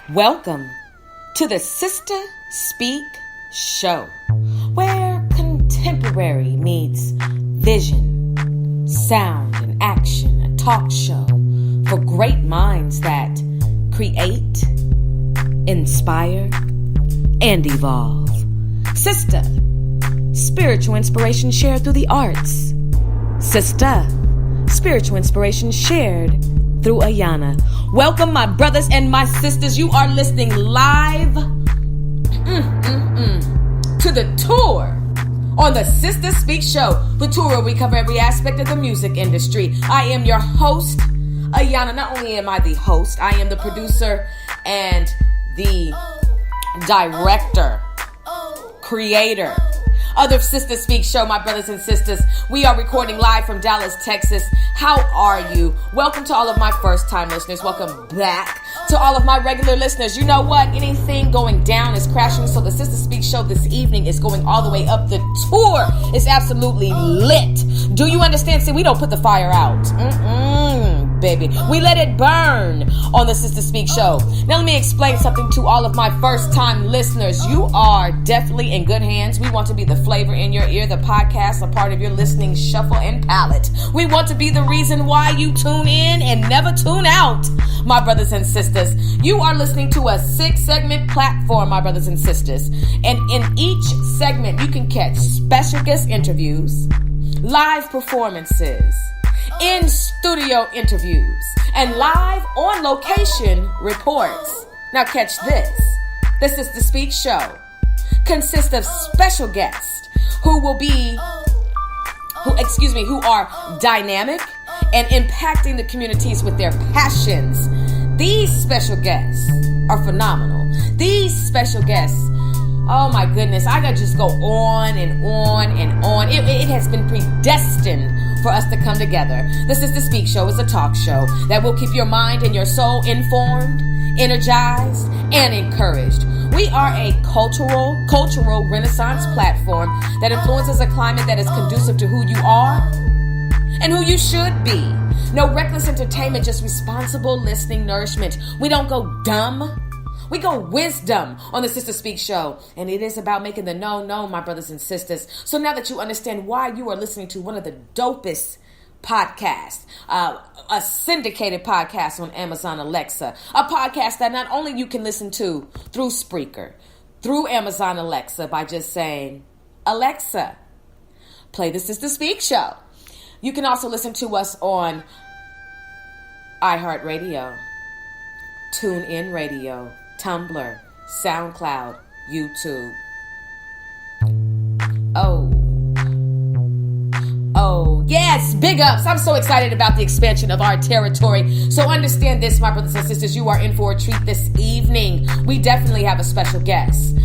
Welcome to the Sister Speak Show, where contemporary meets vision, sound, and action. A talk show for great minds that create, inspire, and evolve. Sister, spiritual inspiration shared through the arts. Sister, spiritual inspiration shared through Ayana. Welcome, my brothers and my sisters. You are listening live to the tour on the Sister Speak Show, the tour where we cover every aspect of the music industry. I am your host, Ayana. Not only am I the host, I am the producer and the director, creator of the Sister Speak Show, my brothers and sisters. We are recording live from Dallas, Texas. How are you? Welcome to all of my first-time listeners. Welcome back to all of my regular listeners. You know what? Anything going down is crashing, so the Sister Speak Show this evening is going all the way up. The tour is absolutely lit. Do you understand? See, we don't put the fire out. Baby. We let it burn on the Sister Speak Show. Now let me explain something to all of my first-time listeners. You are definitely in good hands. We want to be the flavor in your ear, the podcast, a part of your listening shuffle and palette. We want to be the reason why you tune in and never tune out, my brothers and sisters. You are listening to a 6-segment platform, my brothers and sisters. And in each segment, you can catch special guest interviews, live performances, in-studio interviews, and live on-location reports. Now catch this. The Sister Speak Show consists of special guests who are dynamic and impacting the communities with their passions. These special guests are phenomenal. These special guests, oh my goodness, I gotta just go on and on and on. It has been predestined for us to come together. The Sister Speak Show is a talk show that will keep your mind and your soul informed, energized, and encouraged. We are a cultural renaissance platform that influences a climate that is conducive to who you are and who you should be. No reckless entertainment, just responsible listening nourishment. We don't go dumb. We go wisdom on the Sister Speak Show, and it is about making the known known, my brothers and sisters. So now that you understand why you are listening to one of the dopest podcasts, a syndicated podcast on Amazon Alexa, a podcast that not only you can listen to through Spreaker, through Amazon Alexa by just saying, Alexa, play the Sister Speak Show. You can also listen to us on iHeartRadio, TuneIn Radio, Tumblr, SoundCloud, YouTube. Oh, yes, big ups. I'm so excited about the expansion of our territory. So understand this, my brothers and sisters, you are in for a treat this evening. We definitely have a special guest.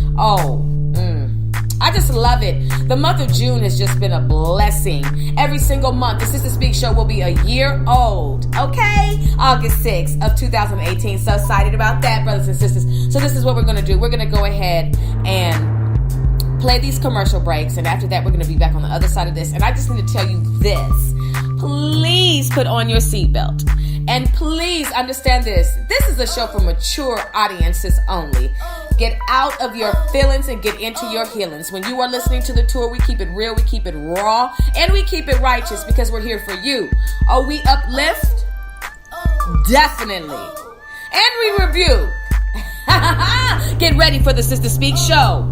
I just love it. The month of June has just been a blessing. Every single month, the Sister Speak Show will be a year old. Okay? August 6th of 2018. So excited about that, brothers and sisters. So this is what we're going to do. We're going to go ahead and play these commercial breaks. And after that, we're going to be back on the other side of this. And I just need to tell you this. Please put on your seatbelt. And please understand this. This is a show for mature audiences only. Get out of your feelings and get into your healings. When you are listening to the tour, we keep it real, we keep it raw, and we keep it righteous because we're here for you. Oh, we uplift? Definitely. And we rebuke. Get ready for the Sister Speak Show.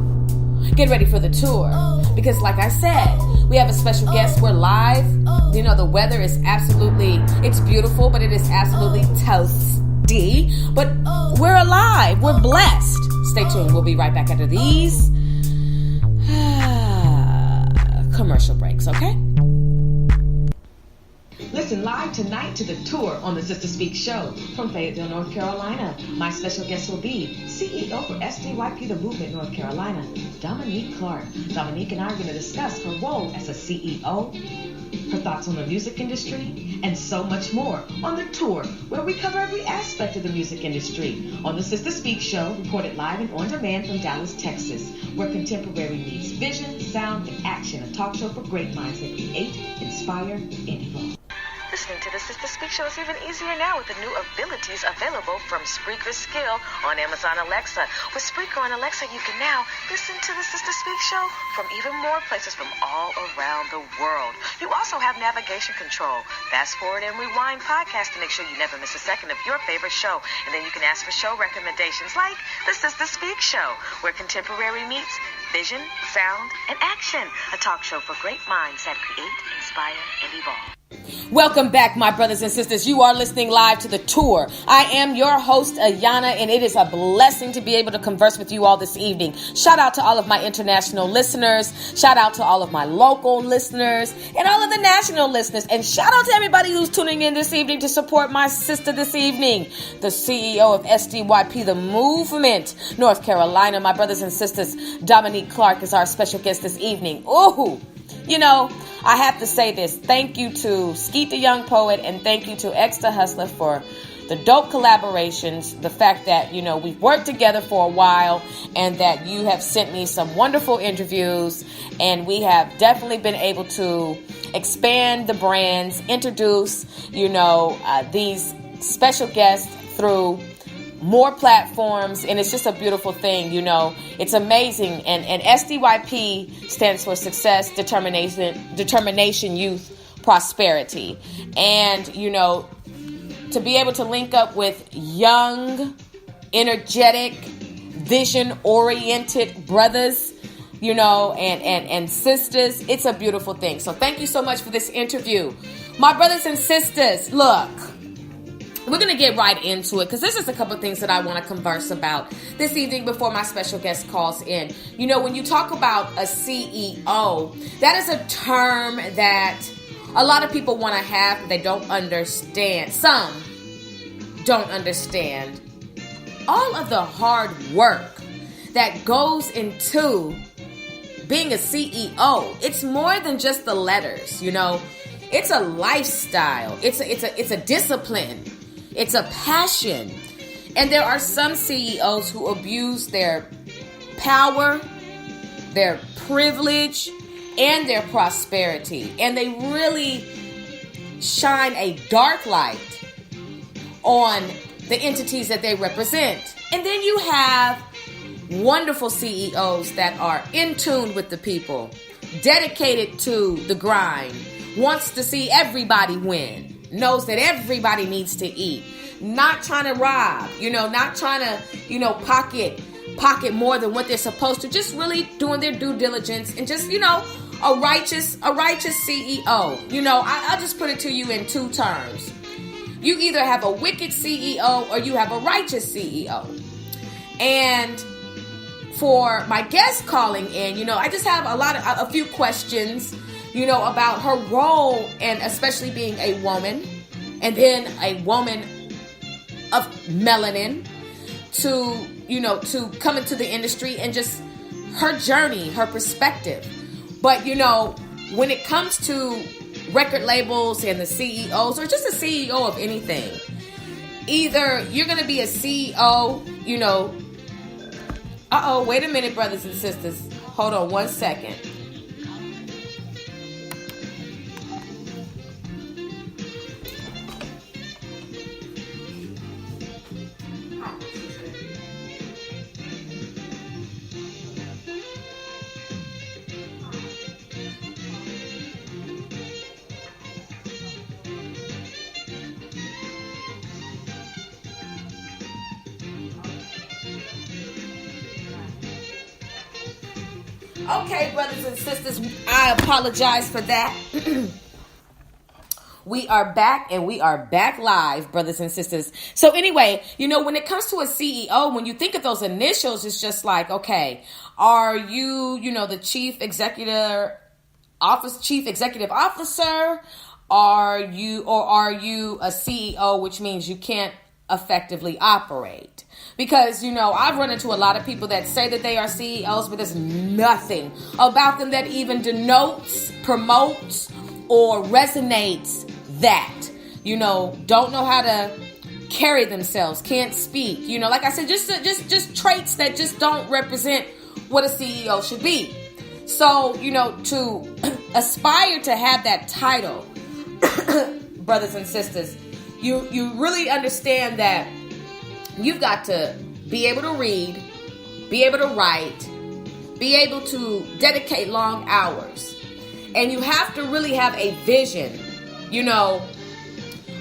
Get ready for the tour. Because like I said, we have a special guest. We're live. You know, the weather is it's beautiful, but it is absolutely toasty. But we're alive. We're blessed. Stay tuned. We'll be right back after these commercial breaks, okay? Listen live tonight to the tour on the Sister Speak Show from Fayetteville, North Carolina. My special guest will be CEO for SJYP The Movement, North Carolina, Dominique Clark. Dominique and I are going to discuss her role as a CEO, her thoughts on the music industry, and so much more on the tour, where we cover every aspect of the music industry on the Sister Speak Show, recorded live and on demand from Dallas, Texas, where contemporary meets vision, sound, and action. A talk show for great minds that create, inspire, and evolve. Listening to the Sister Speak Show is even easier now with the new abilities available from Spreaker Skill on Amazon Alexa. With Spreaker on Alexa, you can now listen to the Sister Speak Show from even more places from all around the world. You also have navigation control, fast forward and rewind podcasts to make sure you never miss a second of your favorite show. And then you can ask for show recommendations like the Sister Speak Show, where contemporary meets vision, sound, and action. A talk show for great minds that create, inspire, and evolve. Welcome back, my brothers and sisters. You are listening live to The Tour. I am your host, Ayana, and it is a blessing to be able to converse with you all this evening. Shout out to all of my international listeners. Shout out to all of my local listeners and all of the national listeners. And shout out to everybody who's tuning in this evening to support my sister this evening, the CEO of SDYP, the Movement, North Carolina. My brothers and sisters, Dominique Clark is our special guest this evening. Ooh, you know, I have to say this. Thank you to Skeet the Young Poet and thank you to X the Hustler for the dope collaborations. The fact that, you know, we've worked together for a while and that you have sent me some wonderful interviews, and we have definitely been able to expand the brands, introduce, you know, these special guests through more platforms, and it's just a beautiful thing, you know. It's amazing. And SDYP stands for Success, Determination, Youth, Prosperity. And, you know, to be able to link up with young, energetic, vision-oriented brothers, you know, and sisters, it's a beautiful thing. So thank you so much for this interview. My brothers and sisters, look, we're going to get right into it because there's just a couple of things that I want to converse about this evening before my special guest calls in. You know, when you talk about a CEO, that is a term that a lot of people want to have, but they don't understand. Some don't understand all of the hard work that goes into being a CEO. It's more than just the letters, you know. It's a lifestyle. It's a discipline. It's a passion. And there are some CEOs who abuse their power, their privilege, and their prosperity. And they really shine a dark light on the entities that they represent. And then you have wonderful CEOs that are in tune with the people, dedicated to the grind, wants to see everybody win, knows that everybody needs to eat, not trying to rob, you know, not trying to, you know, pocket more than what they're supposed to, just really doing their due diligence and just, you know, a righteous CEO. You know, I'll just put it to you in two terms. You either have a wicked CEO or you have a righteous CEO. And for my guest calling in, you know, I just have a few questions, you know, about her role, and especially being a woman, and then a woman of melanin to, you know, to come into the industry and just her journey, her perspective. But, you know, when it comes to record labels and the CEOs, or just a CEO of anything, either you're going to be a CEO, you know, wait a minute, brothers and sisters. Hold on one second. Okay, brothers and sisters, I apologize for that. We are back, and we are back live, brothers and sisters. So anyway, you know, when it comes to a CEO, when you think of those initials, it's just like, okay, are you, you know, the chief executive officer? Are you a CEO, which means you can't effectively operate? Because, you know, I've run into a lot of people that say that they are CEOs, but there's nothing about them that even denotes, promotes, or resonates that. You know, don't know how to carry themselves, can't speak. You know, like I said, just traits that just don't represent what a CEO should be. So, you know, to aspire to have that title, brothers and sisters, you really understand that you've got to be able to read, be able to write, be able to dedicate long hours. And you have to really have a vision. You know,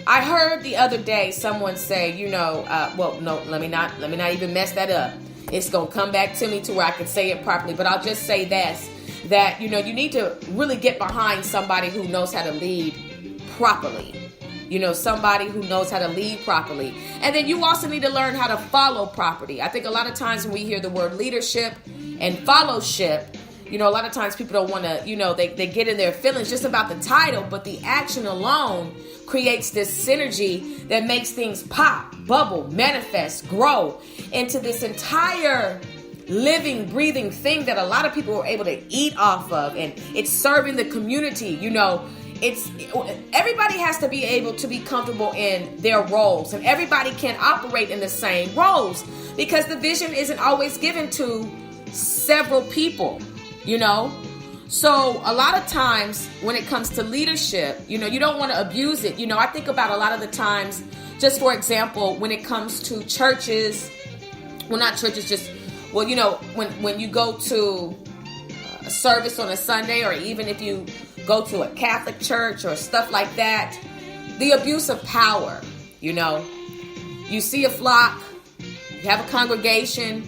I heard the other day someone say, let me not even mess that up. It's going to come back to me to where I can say it properly. But I'll just say this, that, you need to really get behind somebody who knows how to lead properly. Somebody who knows how to lead properly. And then you also need to learn how to follow properly. I think a lot of times when we hear the word leadership and fellowship, a lot of times people don't want to, they get in their feelings just about the title, but the action alone creates this synergy that makes things pop, bubble, manifest, grow into this entire living, breathing thing that a lot of people are able to eat off of. And it's serving the community, everybody has to be able to be comfortable in their roles, and everybody can't operate in the same roles because the vision isn't always given to several people, So a lot of times when it comes to leadership, you don't want to abuse it. I think about a lot of the times, just for example, when it comes to churches, well, not churches, when you go to a service on a Sunday, or even if you go to a Catholic church or stuff like that, the abuse of power, you see a flock, you have a congregation,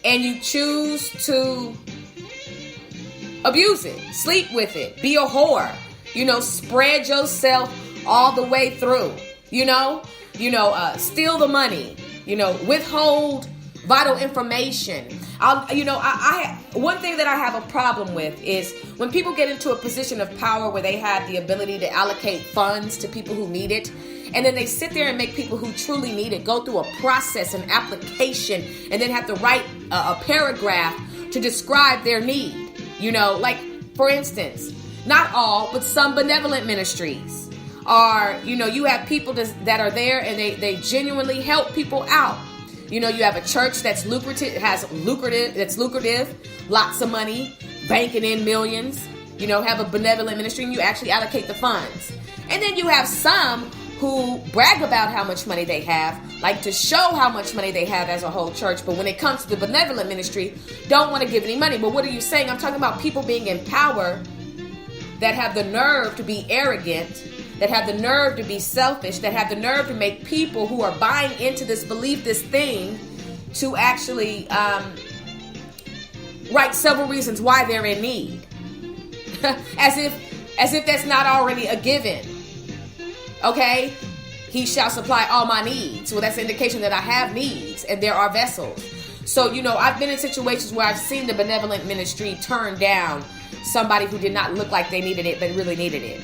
and you choose to abuse it, sleep with it, be a whore, spread yourself all the way through, steal the money, withhold vital information. One thing that I have a problem with is when people get into a position of power where they have the ability to allocate funds to people who need it, and then they sit there and make people who truly need it go through a process, an application, and then have to write a paragraph to describe their need. Like, for instance, not all, but some benevolent ministries are, you have people that are there and they genuinely help people out. You have a church that's lucrative, lots of money, banking in millions, have a benevolent ministry, and you actually allocate the funds. And then you have some who brag about how much money they have, like to show how much money they have as a whole church, but when it comes to the benevolent ministry, don't want to give any money. But what are you saying? I'm talking about people being in power that have the nerve to be arrogant, that have the nerve to be selfish, that have the nerve to make people who are buying into this belief, this thing, to actually write several reasons why they're in need. as if that's not already a given. Okay? He shall supply all my needs. Well, that's an indication that I have needs and there are vessels. So, I've been in situations where I've seen the benevolent ministry turn down somebody who did not look like they needed it, but really needed it,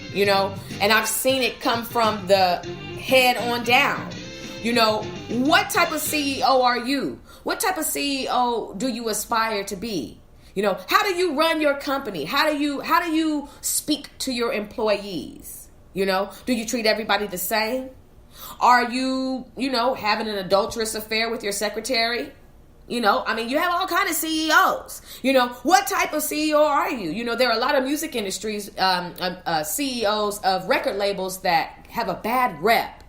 and I've seen it come from the head on down. What type of CEO are you? What type of CEO do you aspire to be? How do you run your company? How do you speak to your employees? Do you treat everybody the same? Are you, having an adulterous affair with your secretary? You have all kind of CEOs. What type of CEO are you? There are a lot of music industries, CEOs of record labels that have a bad rep.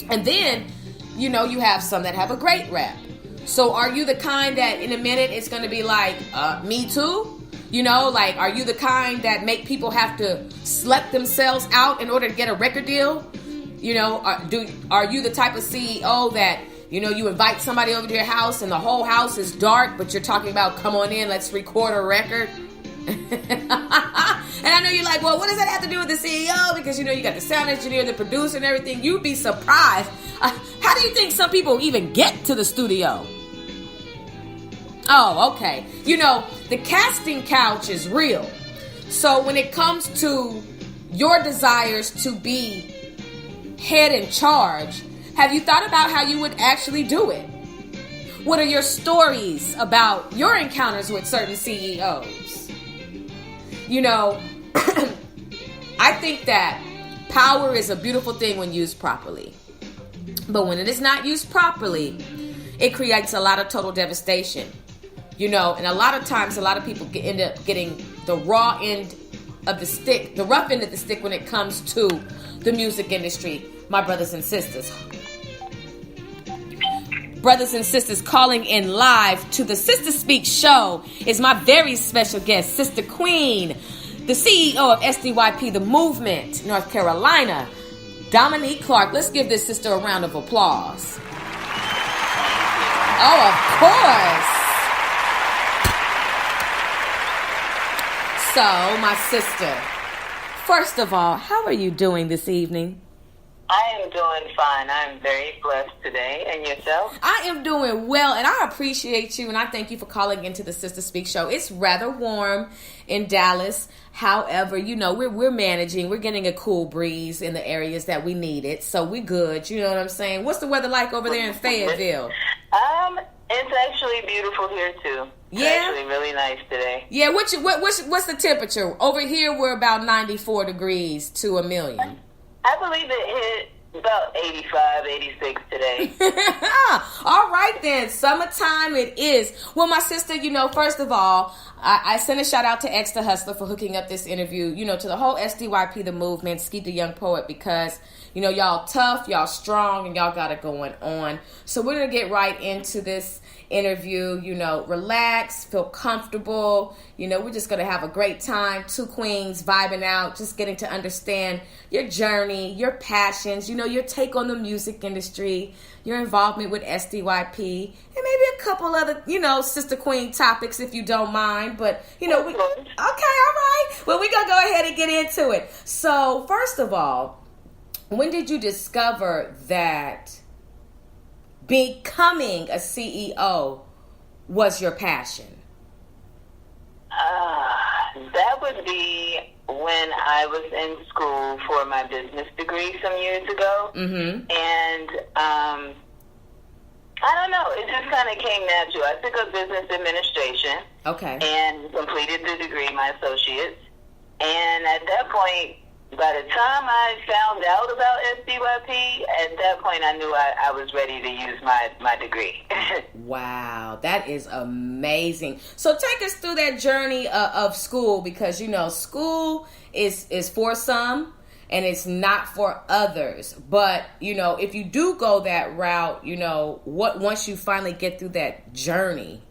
And then, you have some that have a great rep. So are you the kind that in a minute it's going to be like, me too? Are you the kind that make people have to slut themselves out in order to get a record deal? Are you the type of CEO that, you invite somebody over to your house and the whole house is dark, but you're talking about, come on in, let's record a record? And I know you're like, well, what does that have to do with the CEO? Because, you got the sound engineer, the producer and everything. You'd be surprised. How do you think some people even get to the studio? Oh, okay. The casting couch is real. So when it comes to your desires to be head in charge, have you thought about how you would actually do it? What are your stories about your encounters with certain CEOs? I think that power is a beautiful thing when used properly. But when it is not used properly, it creates a lot of total devastation. And a lot of times, a lot of people end up getting the raw end of the stick, the rough end of the stick when it comes to the music industry, my brothers and sisters. Brothers and sisters, calling in live to the Sister Speak show is my very special guest, Sister Queen, the CEO of SDYP, the Movement, North Carolina, Dominique Clark. Let's give this sister a round of applause. Oh, of course. So, my sister, first of all, how are you doing this evening? I am doing fine. I'm very blessed today. And yourself? I am doing well, and I appreciate you, and I thank you for calling into the Sister Speak show. It's rather warm in Dallas. However, you know, we're managing. We're getting a cool breeze in the areas that we need it, so we good. You know what I'm saying? What's the weather like over there in Fayetteville? It's actually beautiful here, too. It's actually really nice today. Yeah, what's the temperature? Over here, we're about 94 degrees to a million. I believe it hit about 85, 86 today. All right, then. Summertime it is. Well, my sister, you know, first of all, I send a shout out to X the Hustler for hooking up this interview, you know, to the whole SDYP, the movement, Skeet the Young Poet, because, you know, y'all tough, y'all strong, and y'all got it going on. So we're going to get right into this interview, you know, relax, feel comfortable. You know, we're just going to have a great time. Two queens vibing out, just getting to understand your journey, your passions, you know, your take on the music industry, your involvement with SDYP, and maybe a couple other, you know, Sister Queen topics if you don't mind. But, you know, okay, all right. Well, we're going to go ahead and get into it. So, first of all, when did you discover that becoming a CEO was your passion? That would be when I was in school for my business degree some years ago. Mm-hmm. And I don't know, it just kind of came natural. I took up business administration. Okay. And completed the degree, my associates. And at that point, by the time I found out about SDYP, at that point I knew I was ready to use my degree. Wow, that is amazing. So take us through that journey of school, because, you know, school is for some and it's not for others. But, you know, if you do go that route, you know, once you finally get through that journey,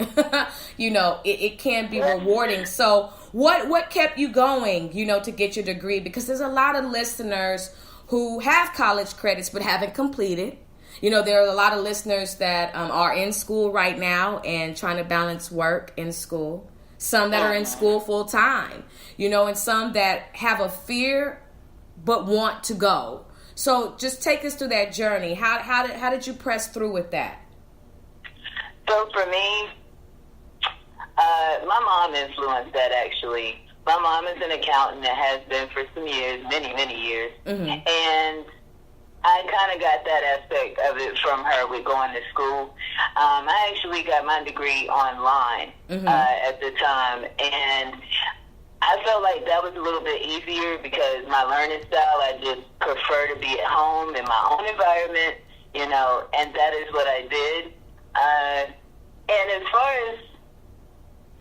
you know, it can be rewarding. So what kept you going, you know, to get your degree? Because there's a lot of listeners who have college credits but haven't completed. You know, there are a lot of listeners that are in school right now and trying to balance work and school. Some that are in school full time, you know, and some that have a fear but want to go. So just take us through that journey. How did you press through with that? So for me, my mom influenced that, actually. My mom is an accountant and has been for some years, many, many years. Mm-hmm. And I kind of got that aspect of it from her with going to school. I actually got my degree online at the time, and I felt like that was a little bit easier because my learning style, I just prefer to be at home in my own environment, you know, and that is what I did. And as far as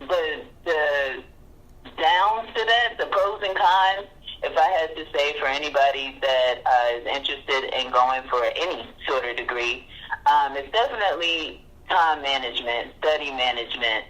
the downs to that, the pros and cons, if I had to say for anybody that is interested in going for any sort of degree, it's definitely time management, study management,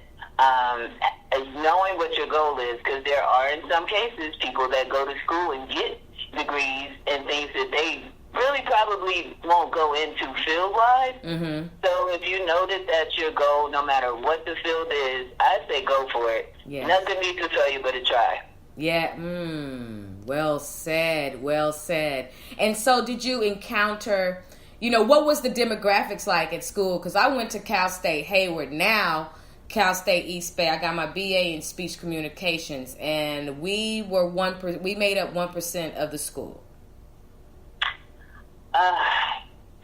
knowing what your goal is, because there are, in some cases, people that go to school and get degrees in things that they really probably won't go into field-wise. Mm-hmm. So if you know that that's your goal, no matter what the field is, I say go for it. Yes. Nothing needs to tell you but to try. Yeah, well said, well said. And so did you encounter, you know, what was the demographics like at school? Because I went to Cal State Hayward. Now Cal State East Bay. I got my BA in speech communications, and we made up 1% of the school.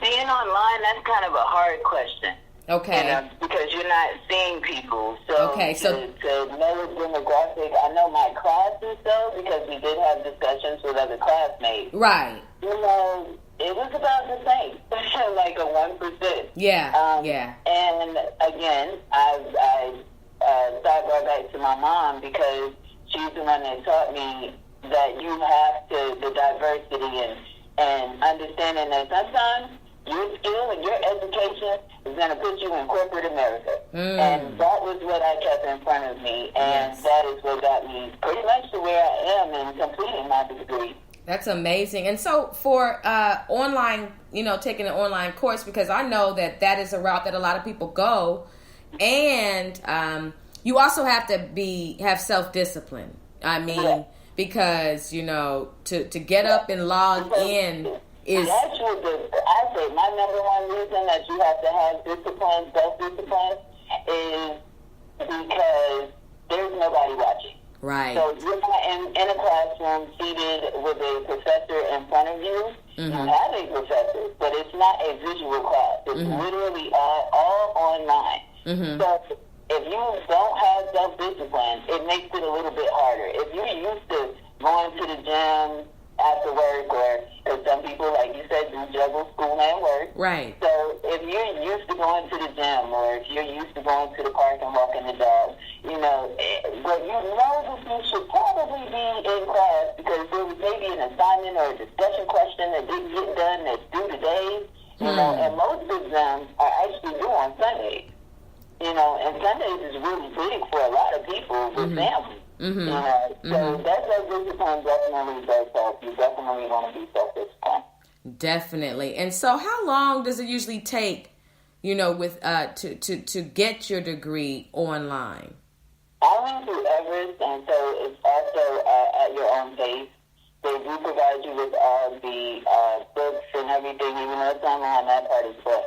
Being online, that's kind of a hard question. Okay. You know, because you're not seeing people. So to know the demographic, I know my classes though, because we did have discussions with other classmates. Right. You know, it was about the same, like a 1%. Yeah. Yeah. And again, I sidebar back to my mom, because she's the one that taught me that you have to, the diversity and understanding that sometimes your skill and your education is going to put you in corporate America. And that was what I kept in front of me. And that is what got me pretty much to where I am in completing my degree. That's amazing. And so for online, taking an online course, because I know that is a route that a lot of people go. And you also have to have self-discipline. I mean, because, to get up and log in is... I say my number one reason that you have to have discipline, self-discipline, is because there's nobody watching. Right. So you're not in a classroom seated with a professor in front of you. You have a professor, but it's not a visual class. It's literally all online. So if you don't have self-discipline, it makes it a little bit harder. If you're used to going to the gym after work, or because some people, like you said, do juggle school and work. Right. So if you're used to going to the gym, or if you're used to going to the park and walking the dog, but you know that you should probably be in class because there was maybe an assignment or a discussion question that didn't get done that's due today. And most exams are actually due on Sundays. And Sundays is really big for a lot of people with families. So that self-discipline definitely does help. You definitely want to be self-disciplined. Definitely. And so how long does it usually take, with to get your degree online? I went through Everest, and so it's also at your own pace. They do provide you with all the books and everything, even though it's online, that part is fun.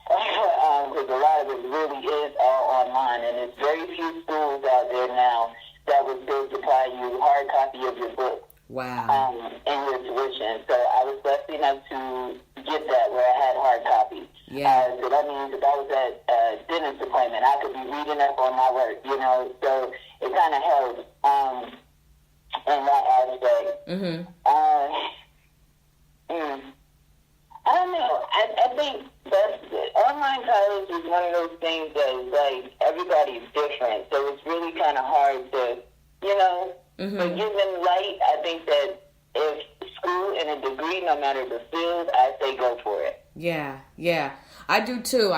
Because a lot of it really is all online, and there's very few schools out there now that would still supply you hard copy of your book. Wow. And your tuition. So I was blessed enough to get that where I had hard copy. Yeah. So that means if I was at a dentist appointment, I could be reading up on my work, so it kind of helps in that aspect. I don't know. I think online college is one of those things that is like everybody's different, so it's really kind of hard to, but given light, I think that if school and a degree, no matter the field, I say go for it. Yeah. I do too.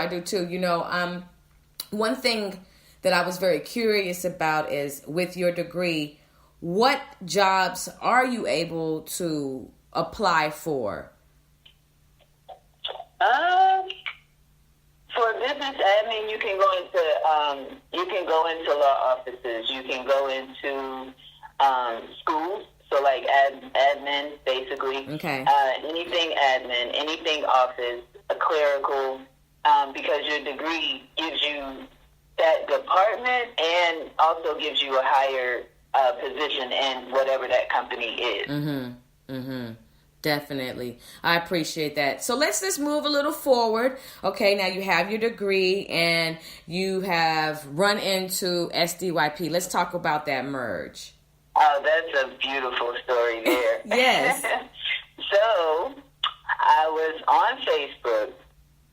One thing that I was very curious about is with your degree, what jobs are you able to apply for? For business admin, you can go into law offices. You can go into schools. So like admin, basically. Okay. Anything admin, anything office, a clerical, because your degree gives you that department and also gives you a higher position in whatever that company is. Definitely. I appreciate that. So let's just move a little forward. Okay, now you have your degree and you have run into SDYP. Let's talk about that merge. Oh, that's a beautiful story there. Yes. So I was on Facebook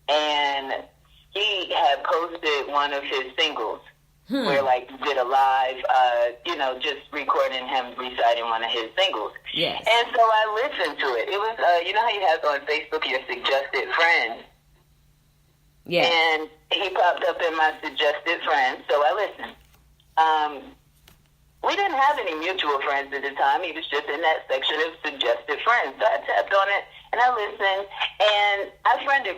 and he had posted one of his singles. Where like did a live, just recording him reciting one of his singles. Yes. And so I listened to it. It was, how you have on Facebook your suggested friends. Yeah. And he popped up in my suggested friends, so I listened. We didn't have any mutual friends at the time. He was just in that section of suggested friends. So I tapped on it and I listened, and I friend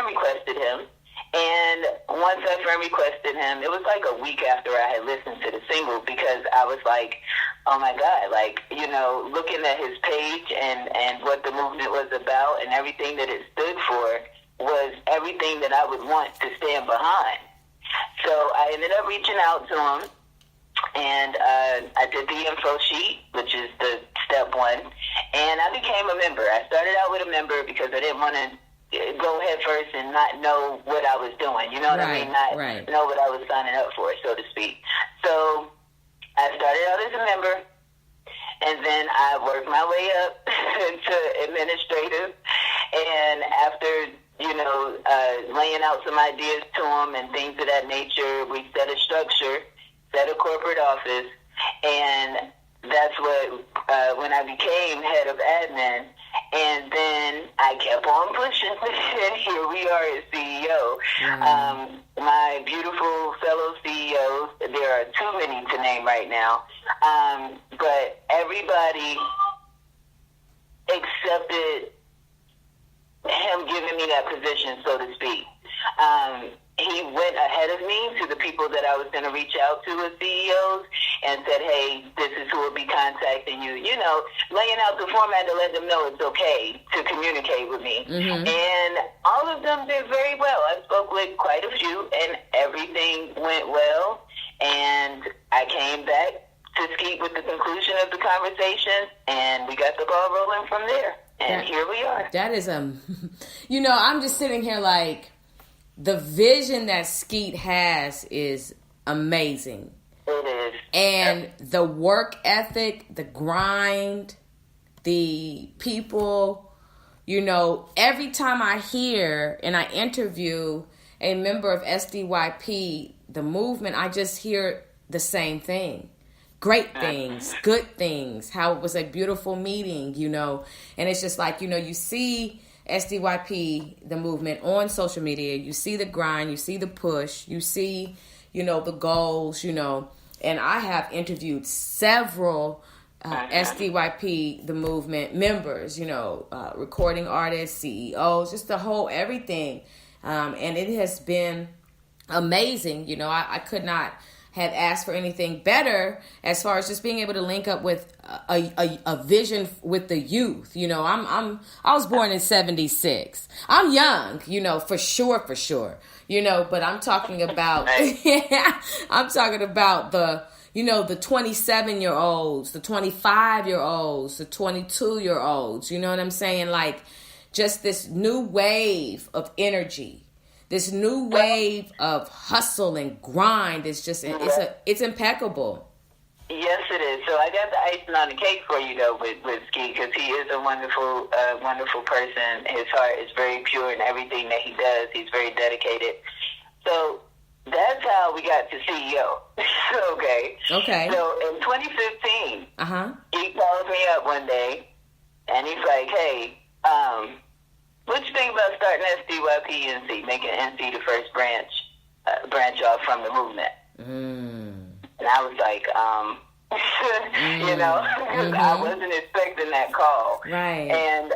requested him. And once I friend requested him, it was like a week after I had listened to the single, because I was like, oh my God, looking at his page and what the movement was about and everything that it stood for was everything that I would want to stand behind. So I ended up reaching out to him, and I did the info sheet, which is the step one, and I became a member. I started out with a member because I didn't want to go head first and not know what I was doing. You know what I mean? Not know what I was signing up for, so to speak. So I started out as a member, and then I worked my way up to administrative. And after, laying out some ideas to him and things of that nature, we set a structure, set a corporate office, and that's what, when I became head of admin, and then I kept on pushing, and here we are as CEO. Wow. My beautiful fellow CEOs, there are too many to name right now, but everybody accepted him giving me that position, so to speak. He went ahead of me to the people that I was going to reach out to as CEOs and said, hey, this is who will be contacting you. You know, laying out the format to let them know it's okay to communicate with me. Mm-hmm. And all of them did very well. I spoke with quite a few, and everything went well. And I came back to Skeet with the conclusion of the conversation, and we got the ball rolling from there. And here we are. That is, you know, I'm just sitting here like, the vision that Skeet has is amazing. It is. And the work ethic, the grind, the people, you know, every time I hear and I interview a member of SDYP, the movement, I just hear the same thing. Great things, good things, how it was a beautiful meeting, you know. And it's just like, you know, you see SDYP, the movement, on social media. You see the grind, you see the push, you see, you know, the goals, you know. And I have interviewed several SDYP, the movement members, you know, recording artists, CEOs, just the whole everything. And it has been amazing. You know, I could not have asked for anything better as far as just being able to link up with a vision with the youth. You know, I was born in 76. I'm young, you know, for sure, you know, but I'm talking about, I'm talking about the, you know, the 27-year-olds, the 25-year-olds, the 22-year-olds, you know what I'm saying? Like, just this new wave of energy. This new wave of hustle and grind is just, it's impeccable. Yes, it is. So I got the icing on the cake for you, though, with Ski, because he is a wonderful, wonderful person. His heart is very pure in everything that he does. He's very dedicated. So that's how we got to CEO. Okay. So in 2015, he called me up one day, and he's like, hey, what you think about starting SDYP NC, making NC the first branch off from the movement? And I was like, you know, because I wasn't expecting that call. Right. And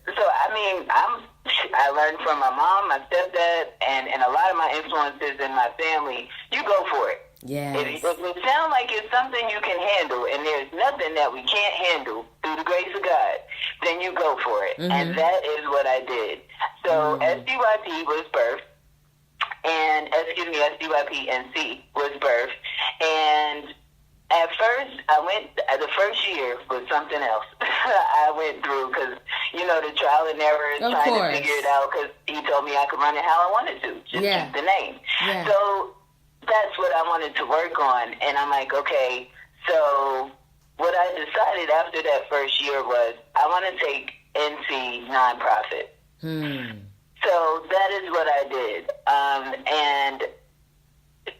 so, I mean, I learned from my mom, my stepdad, and a lot of my influences in my family. You go for it. Yes. If it sounds like it's something you can handle, and there's nothing that we can't handle through the grace of God, then you go for it. And that is what I did. So SDYP was birthed, and SDYP NC was birthed. And at first, the first year was something else. I went through because, you know, the trial and error, trying to figure it out, because he told me I could run it how I wanted to, just keep the name. Yeah. So that's what I wanted to work on. And I'm like, okay, so what I decided after that first year was I want to take NC nonprofit. So that is what I did. And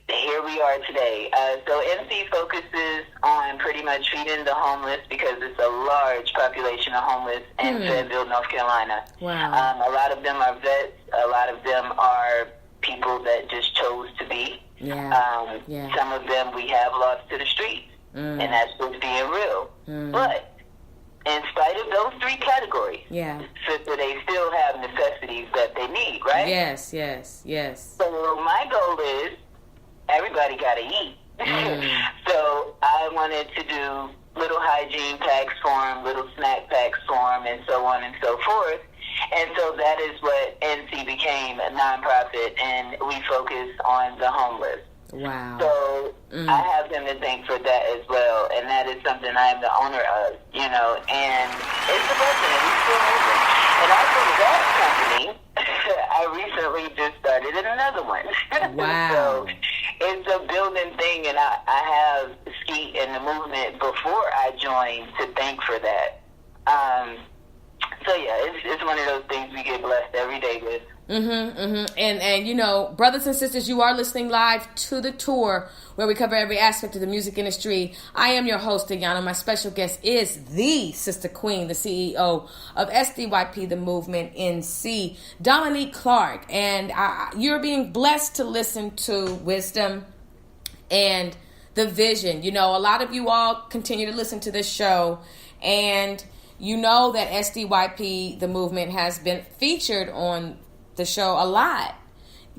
here we are today. So NC focuses on pretty much feeding the homeless, because it's a large population of homeless in Fayetteville, North Carolina. Wow. A lot of them are vets. A lot of them are people that just chose to be. Some of them we have lost to the streets, and that's just being real. But in spite of those three categories, so they still have necessities that they need, right? Yes. So my goal is everybody got to eat. So I wanted to do little hygiene packs for them, little snack packs for them, and so on and so forth. And so that is what NC became, a nonprofit, and we focus on the homeless. Wow. So I have them to thank for that as well, and that is something I am the owner of, you know, and it's a blessing, and we still moving. And also that company, I recently just started another one. Wow. So it's a building thing, and I have Skeet and the movement before I joined to thank for that. So yeah, it's one of those things we get blessed every day with. And you know, brothers and sisters, you are listening live to the tour where we cover every aspect of the music industry. I am your host, Ayana. My special guest is the Sister Queen, the CEO of SDYP, the Movement NC, Dominique Clark. And you're being blessed to listen to wisdom and the vision. You know, a lot of you all continue to listen to this show, and you know that SDYP, the Movement, has been featured on the show a lot.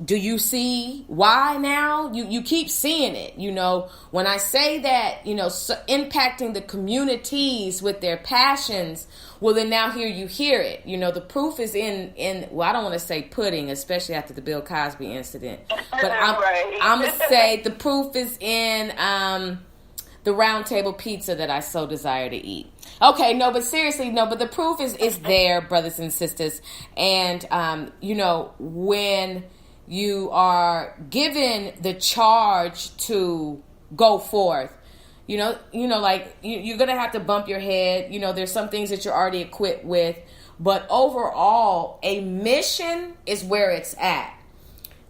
Do you see why now? You keep seeing it. You know, when I say that, you know, impacting the communities with their passions, well, then now here you hear it. You know, the proof is in well, I don't want to say pudding, especially after the Bill Cosby incident, but I'm going to say the proof is in the round table pizza that I so desire to eat. Okay, no, but seriously, no, but the proof is there, brothers and sisters. And, you know, when you are given the charge to go forth, you know, like you're going to have to bump your head. You know, there's some things that you're already equipped with, but overall, a mission is where it's at.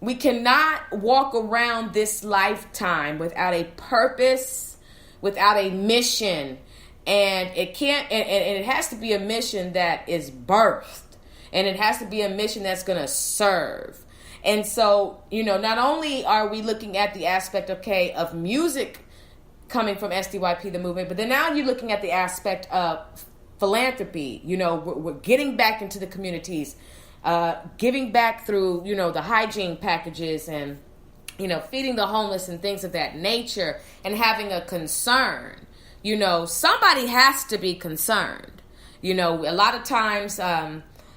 We cannot walk around this lifetime without a purpose, without a mission. And it can't, and it has to be a mission that is birthed, and it has to be a mission that's going to serve. And so, you know, not only are we looking at the aspect, okay, of music coming from SDYP, the Movement, but then now you're looking at the aspect of philanthropy. You know, we're getting back into the communities, giving back through, you know, the hygiene packages and, you know, feeding the homeless and things of that nature, and having a concern. You know, somebody has to be concerned. You know, a lot of times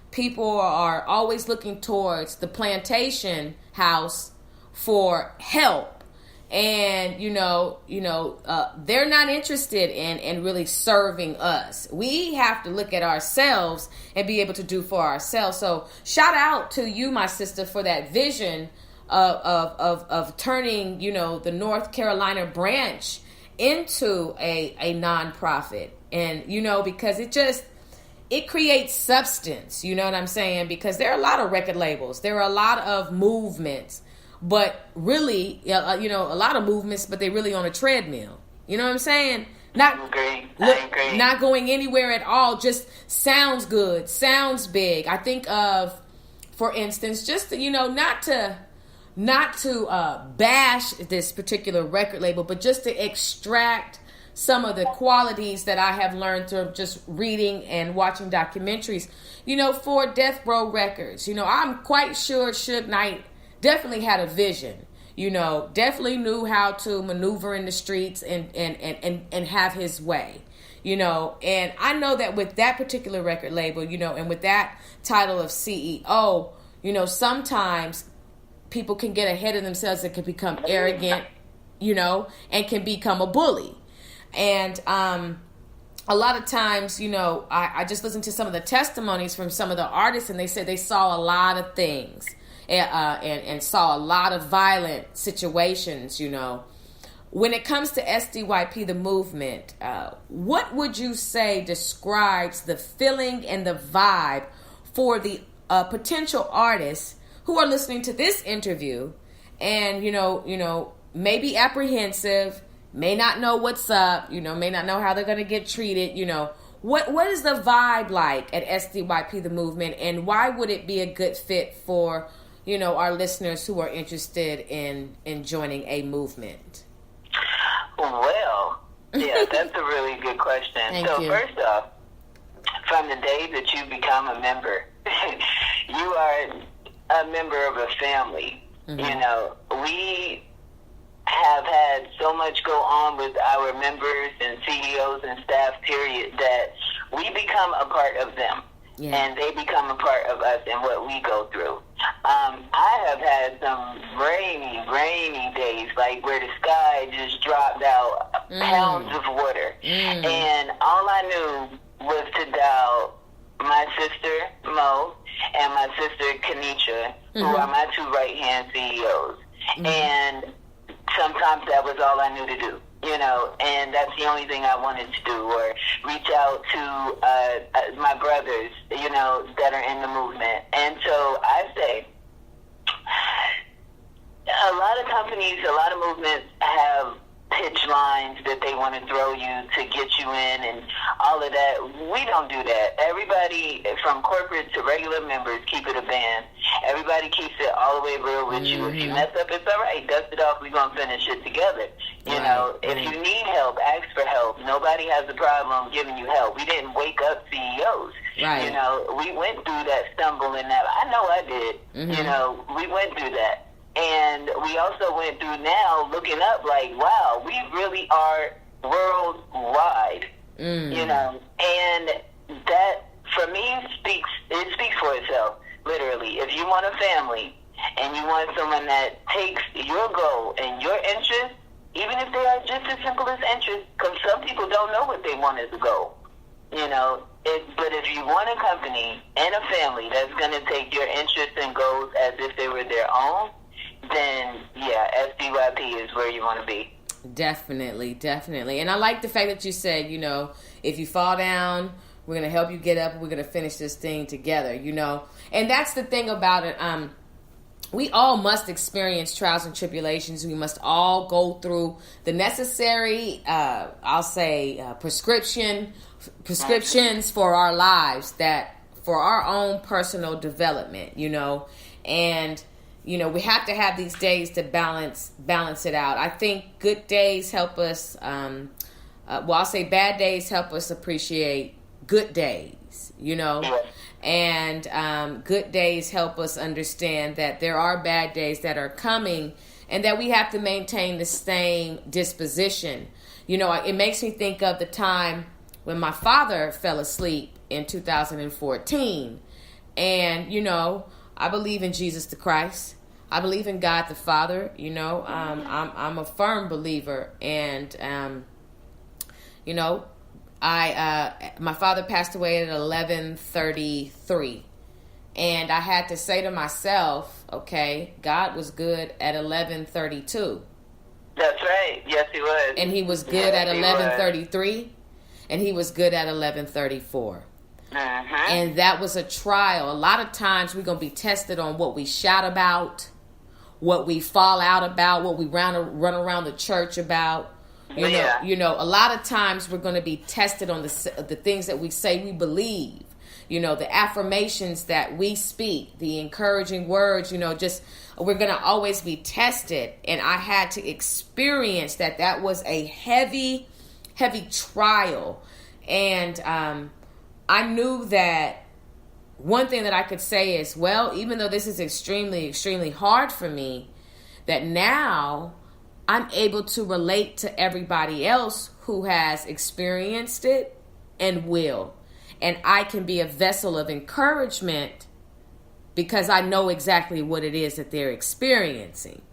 people are always looking towards the plantation house for help. And, they're not interested in really serving us. We have to look at ourselves and be able to do for ourselves. So shout out to you, my sister, for that vision of turning, you know, the North Carolina branch into a nonprofit. And, you know, because it creates substance, you know what I'm saying? Because there are a lot of record labels. There are a lot of movements, but really, a lot of movements, but they really on a treadmill. You know what I'm saying? Not going anywhere at all. Just sounds good, sounds big. I think of, for instance, just, you know, not to bash this particular record label, but just to extract some of the qualities that I have learned through just reading and watching documentaries. You know, for Death Row Records, you know, I'm quite sure Suge Knight definitely had a vision. You know, definitely knew how to maneuver in the streets and have his way. You know, and I know that with that particular record label, you know, and with that title of CEO, you know, sometimes people can get ahead of themselves and can become arrogant, you know, and can become a bully. And a lot of times, you know, I just listened to some of the testimonies from some of the artists, and they said they saw a lot of things and saw a lot of violent situations, you know. When it comes to SDYP, the Movement, what would you say describes the feeling and the vibe for the potential artists who are listening to this interview and, you know, may be apprehensive, may not know what's up, you know, may not know how they're going to get treated, you know. What is the vibe like at SDYP, the Movement, and why would it be a good fit for, you know, our listeners who are interested in joining a movement? Well, yeah, that's a really good question. Thank you. First off, from the day that you become a member, you are a member of a family. Mm-hmm. You know, we have had so much go on with our members and CEOs and staff, period, that we become a part of them. Yeah. And they become a part of us and what we go through. I have had some rainy days, like where the sky just dropped out pounds of water. And all I knew was to dial my sister, Mo, and my sister, Kanisha, who are my two right-hand CEOs. And sometimes that was all I knew to do. you know, and that's the only thing I wanted to do, or reach out to my brothers, you know, that are in the movement. And so I say, a lot of companies, a lot of movements have pitch lines that they want to throw you to get you in and all of that. We don't do that. Everybody, from corporate to regular members, keep it a band. Everybody keeps it all the way real with you. If you mess up, it's all right. Dust it off. We're going to finish it together. You know, if you need help, ask for help. Nobody has a problem giving you help. We didn't wake up CEOs. Right. You know, we went through that stumble and that. I know I did. You know, we went through that. And we also went through now looking up like, wow, we really are worldwide, you know, and that for me speaks for itself, literally. If you want a family and you want someone that takes your goal and your interest, even if they are just as simple as interest, because some people don't know what they want as a goal, you know, but if you want a company and a family that's going to take your interests and goals as if they were their own, then, yeah, SBYP is where you want to be. Definitely, definitely. And I like the fact that you said, you know, if you fall down, we're going to help you get up. We're going to finish this thing together, you know. And that's the thing about it. We all must experience trials and tribulations. We must all go through the necessary, I'll say, prescriptions for our lives, that for our own personal development, you know. And you know, we have to have these days to balance it out. I think good days help us, I'll say bad days help us appreciate good days, you know, and good days help us understand that there are bad days that are coming and that we have to maintain the same disposition. You know, it makes me think of the time when my father fell asleep in 2014. And, you know, I believe in Jesus the Christ. I believe in God the Father. You know, I'm a firm believer, and you know, my father passed away at 11:33, and I had to say to myself, okay, God was good at 11:32. That's right. Yes, He was. And He was good at 11:33, and He was good at 11:34. And that was a trial. A lot of times we're going to be tested on what we shout about, what we fall out about, what we run around the church about. You know, a lot of times we're going to be tested on the things that we say we believe. You know, the affirmations that we speak, the encouraging words, you know, just we're going to always be tested. And I had to experience that was a heavy, heavy trial. And I knew that one thing that I could say is, well, even though this is extremely, extremely hard for me, that now I'm able to relate to everybody else who has experienced it and will. And I can be a vessel of encouragement because I know exactly what it is that they're experiencing.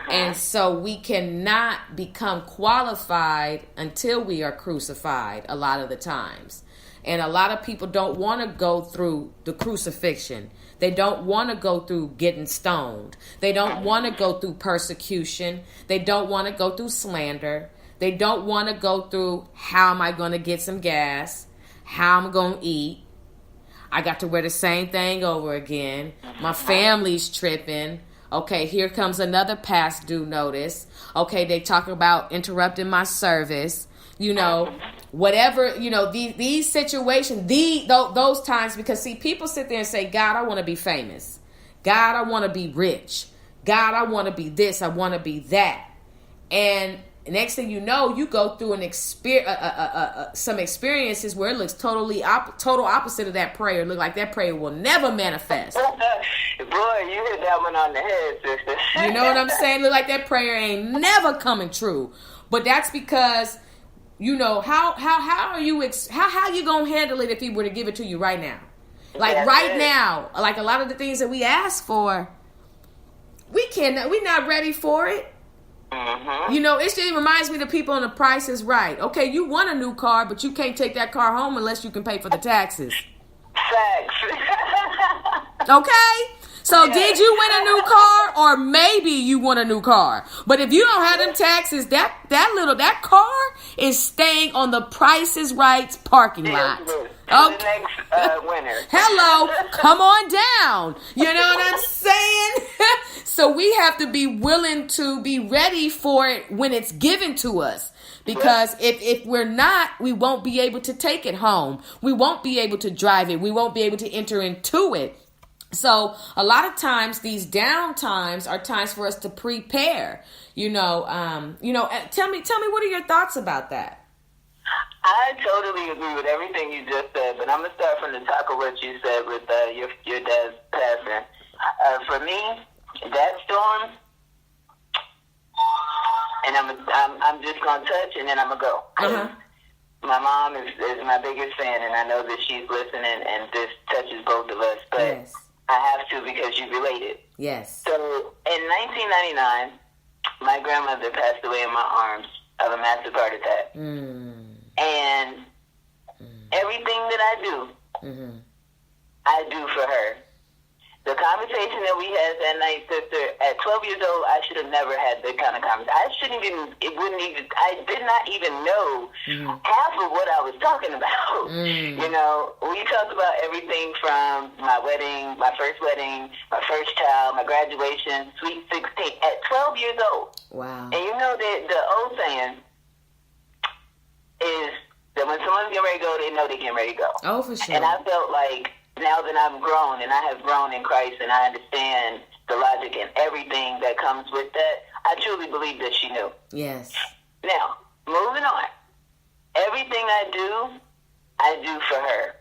And so we cannot become qualified until we are crucified a lot of the times. And a lot of people don't want to go through the crucifixion. They don't want to go through getting stoned. They don't want to go through persecution. They don't want to go through slander. They don't want to go through how am I going to get some gas, how I'm going to eat. I got to wear the same thing over again. My family's tripping. Okay, here comes another past due notice. Okay, they talk about interrupting my service. You know, whatever, you know, these situations, those times, because see, people sit there and say, God, I want to be famous. God, I want to be rich. God, I want to be this. I want to be that. And next thing you know, you go through some experiences where it looks total opposite of that prayer. It looks like that prayer will never manifest. Boy, you hit that one on the head, sister. You know what I'm saying? Look like that prayer ain't never coming true. But that's because, you know, how are you how you gonna handle it if He were to give it to you right now? Like now, like a lot of the things that we ask for, we're not ready for it. You know, it reminds me of the people on The Price is Right. Okay, you want a new car, but you can't take that car home unless you can pay for the taxes. Facts. Okay? So did you win a new car, or maybe you want a new car? But if you don't have them taxes, that car is staying on the Price is Right parking lot. The Okay. next winter. Hello, come on down. You know what I'm saying? So we have to be willing to be ready for it when it's given to us. Because if we're not, we won't be able to take it home. We won't be able to drive it. We won't be able to enter into it. So a lot of times these down times are times for us to prepare. Tell me what are your thoughts about that? I totally agree with everything you just said, but I'm gonna start from the top of what you said with your dad's passing. For me, that storm, and I'm just gonna touch, and then I'm gonna go. Uh-huh. My mom is my biggest fan, and I know that she's listening, and this touches both of us. But Yes. I have to because you related. Yes. So in 1999, my grandmother passed away in my arms of a massive heart attack. And everything that I do, I do for her. The conversation that we had that night, sister, at 12 years old, I should have never had that kind of conversation. I did not even know half of what I was talking about. You know, we talked about everything from my wedding, my first child, my graduation, sweet 16, at 12 years old. Wow. And you know that the old saying is that when someone's getting ready to go, they know they're getting ready to go. Oh, for sure. And I felt like now that I'm grown and I have grown in Christ and I understand the logic and everything that comes with that, I truly believe that she knew. Yes. Now, moving on. Everything I do for her.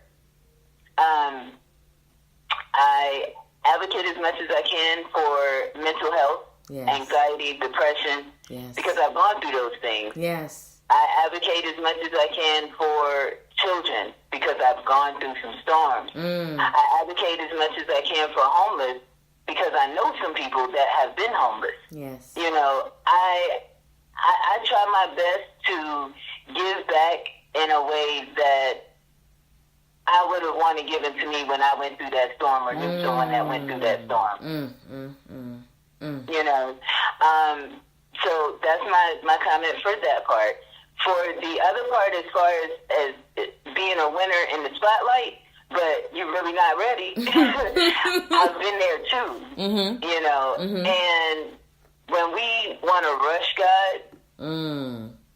I advocate as much as I can for mental health, anxiety, depression, because I've gone through those things. Yes. I advocate as much as I can for children because I've gone through some storms. I advocate as much as I can for homeless because I know some people that have been homeless. Yes. You know, I try my best to give back in a way that I would have wanted given to me when I went through that storm or knew someone that went through that storm. You know, so that's my comment for that part. For the other part, as far as being a winner in the spotlight, but you're really not ready, I've been there too, you know, and when we want to rush God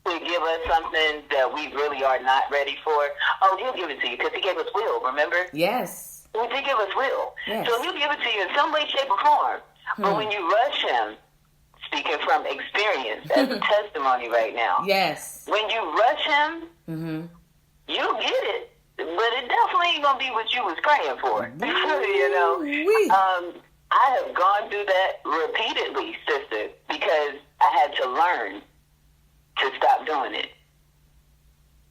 to give us something that we really are not ready for, he'll give it to you because he gave us will, remember? Yes. He did give us will. Yes. So he'll give it to you in some way, shape, or form. But when you rush him, speaking from experience as a testimony right now. Yes. When you rush him, you'll get it. But it definitely ain't going to be what you was praying for. You know? I have gone through that repeatedly, sister, because I had to learn to stop doing it.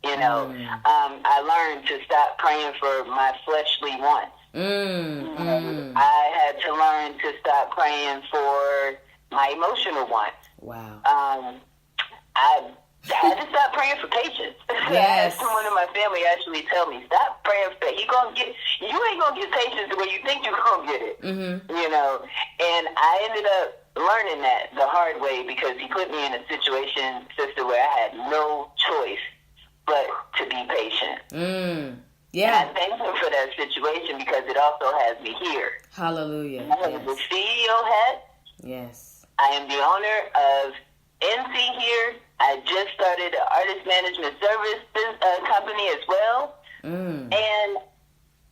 You know? I learned to stop praying for my fleshly wants. I had to learn to stop praying for my emotional wants. Wow. I had to stop praying for patience. Yes. Someone in my family actually tell me, stop praying for patience. You ain't gonna get patience the way you think you're gonna get it. You know, and I ended up learning that the hard way because he put me in a situation, sister, where I had no choice but to be patient. Yeah. And I thank him for that situation because it also has me here. Hallelujah. I have the CEO hat. Yes. I am the owner of NC here. I just started an artist management service company as well. And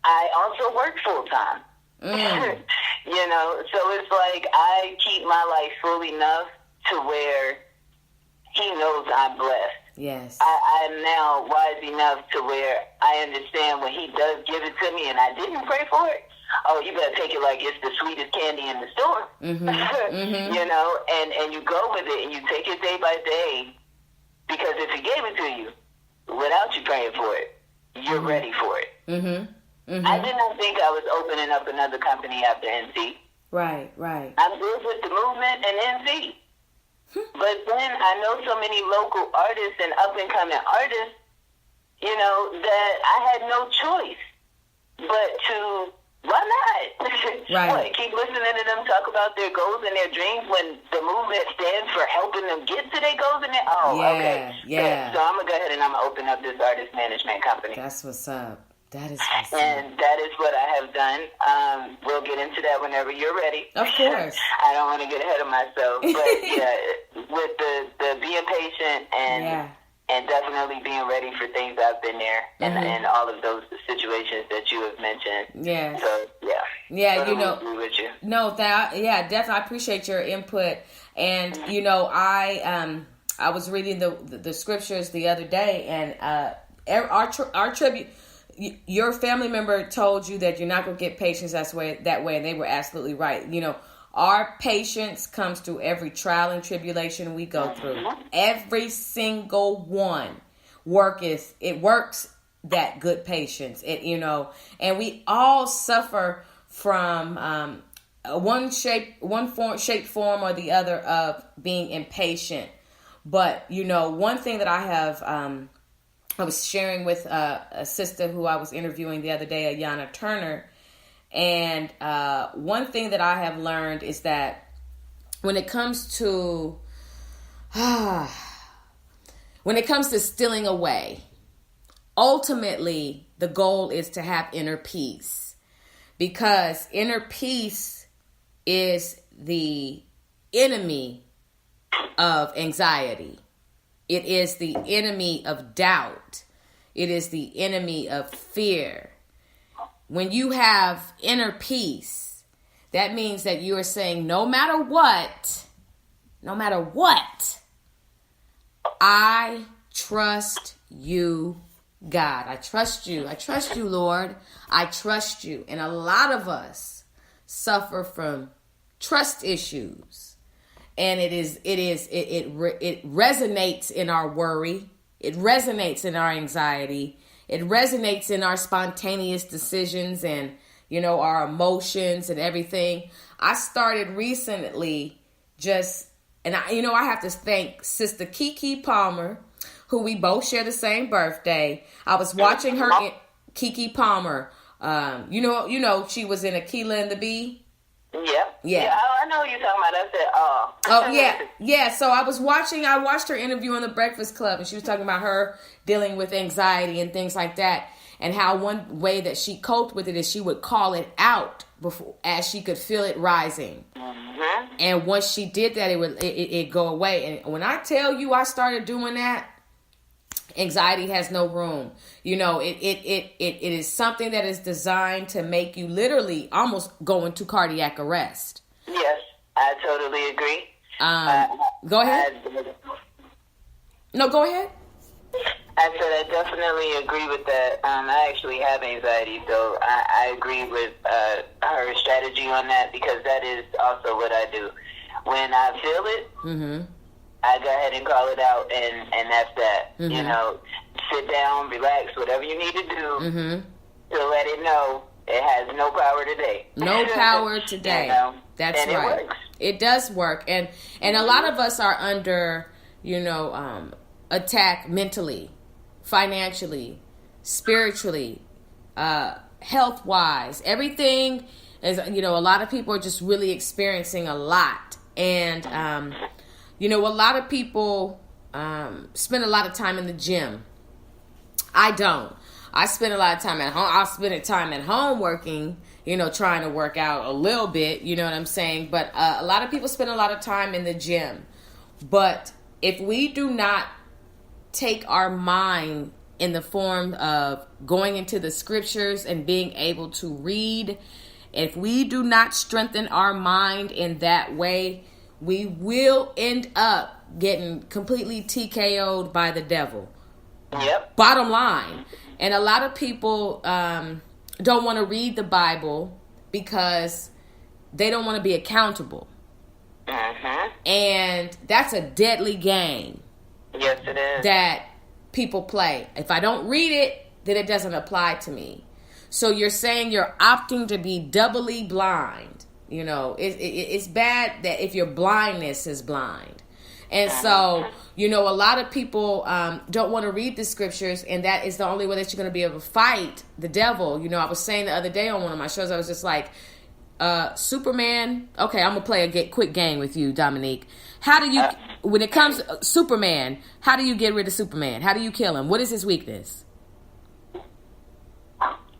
I also work full time. You know, so it's like I keep my life full enough to where he knows I'm blessed. Yes. I am now wise enough to where I understand when he does give it to me and I didn't pray for it, you better take it like it's the sweetest candy in the store. You know, and you go with it and you take it day by day because if he gave it to you without you praying for it, you're ready for it. I did not think I was opening up another company after NC. Right. I'm good with the movement and NC. But then I know so many local artists and up-and-coming artists, you know, that I had no choice but to Why not? Right. What, keep listening to them talk about their goals and their dreams when the movement stands for helping them get to their goals and their... Oh, Yeah, okay. yeah. So I'm going to go ahead and I'm going to open up this artist management company. That's what's up. That is what's up. And that is what I have done. We'll get into that whenever you're ready. Of course. I don't want to get ahead of myself. But, yeah, with the being patient and definitely being ready for things, I've been there and all of those situations that you have mentioned. Yeah. So, yeah. Yeah, totally agree with you. No, definitely. I appreciate your input. And, I was reading the scriptures the other day, and our tribute, your family member told you that you're not going to get patience that way, and they were absolutely right. Our patience comes through every trial and tribulation we go through. Every single one works that good patience. And we all suffer from one shape, form, or the other of being impatient. But one thing that I have, I was sharing with a sister who I was interviewing the other day, Ayanna Turner. And one thing that I have learned is that when it comes to stealing away, ultimately the goal is to have inner peace, because inner peace is the enemy of anxiety. It is the enemy of doubt. It is the enemy of fear. When you have inner peace, that means that you are saying, no matter what, I trust you, God. I trust you. I trust you, Lord. I trust you. And a lot of us suffer from trust issues. And it resonates in our worry. It resonates in our anxiety. It resonates in our spontaneous decisions and, our emotions and everything. I started recently I have to thank Sister Kiki Palmer, who we both share the same birthday. I was watching her, Kiki Palmer. She was in Aquila and the Bee. Yeah. I know what you're talking about. I said, Oh, yeah. So I watched her interview on the Breakfast Club, and she was talking about her dealing with anxiety and things like that, and how one way that she coped with it is she would call it out as she could feel it rising. Mm-hmm. And once she did that, it'd go away. And when I tell you I started doing that, anxiety has no room. It is something that is designed to make you literally almost go into cardiac arrest. Yes, I totally agree. Go ahead. No, go ahead. I said I definitely agree with that. I actually have anxiety, so I agree with her strategy on that, because that is also what I do. When I feel it, I go ahead and call it out, and that's that. Sit down, relax, whatever you need to do to let it know it has no power today. No power today. That's and right. It works. It does work, and a lot of us are under attack mentally, financially, spiritually, health wise. Everything is, a lot of people are just really experiencing a lot, and a lot of people spend a lot of time in the gym. I don't. I spend a lot of time at home. I'll spend time at home working, trying to work out a little bit, you know what I'm saying? But a lot of people spend a lot of time in the gym. But if we do not take our mind in the form of going into the scriptures and being able to read, if we do not strengthen our mind in that way, we will end up getting completely TKO'd by the devil. Yep. Bottom line. And a lot of people don't want to read the Bible because they don't want to be accountable. And that's a deadly game. Yes, it is. That people play. If I don't read it, then it doesn't apply to me. So you're saying you're opting to be doubly blind. It's bad that if your blindness is blind. And so, you know, a lot of people don't want to read the scriptures, and that is the only way that you're going to be able to fight the devil. You know, I was saying the other day on one of my shows, I was just like, Superman. Okay, I'm going to play a quick game with you, Dominique. How do you, when it comes to Superman, how do you get rid of Superman? How do you kill him? What is his weakness?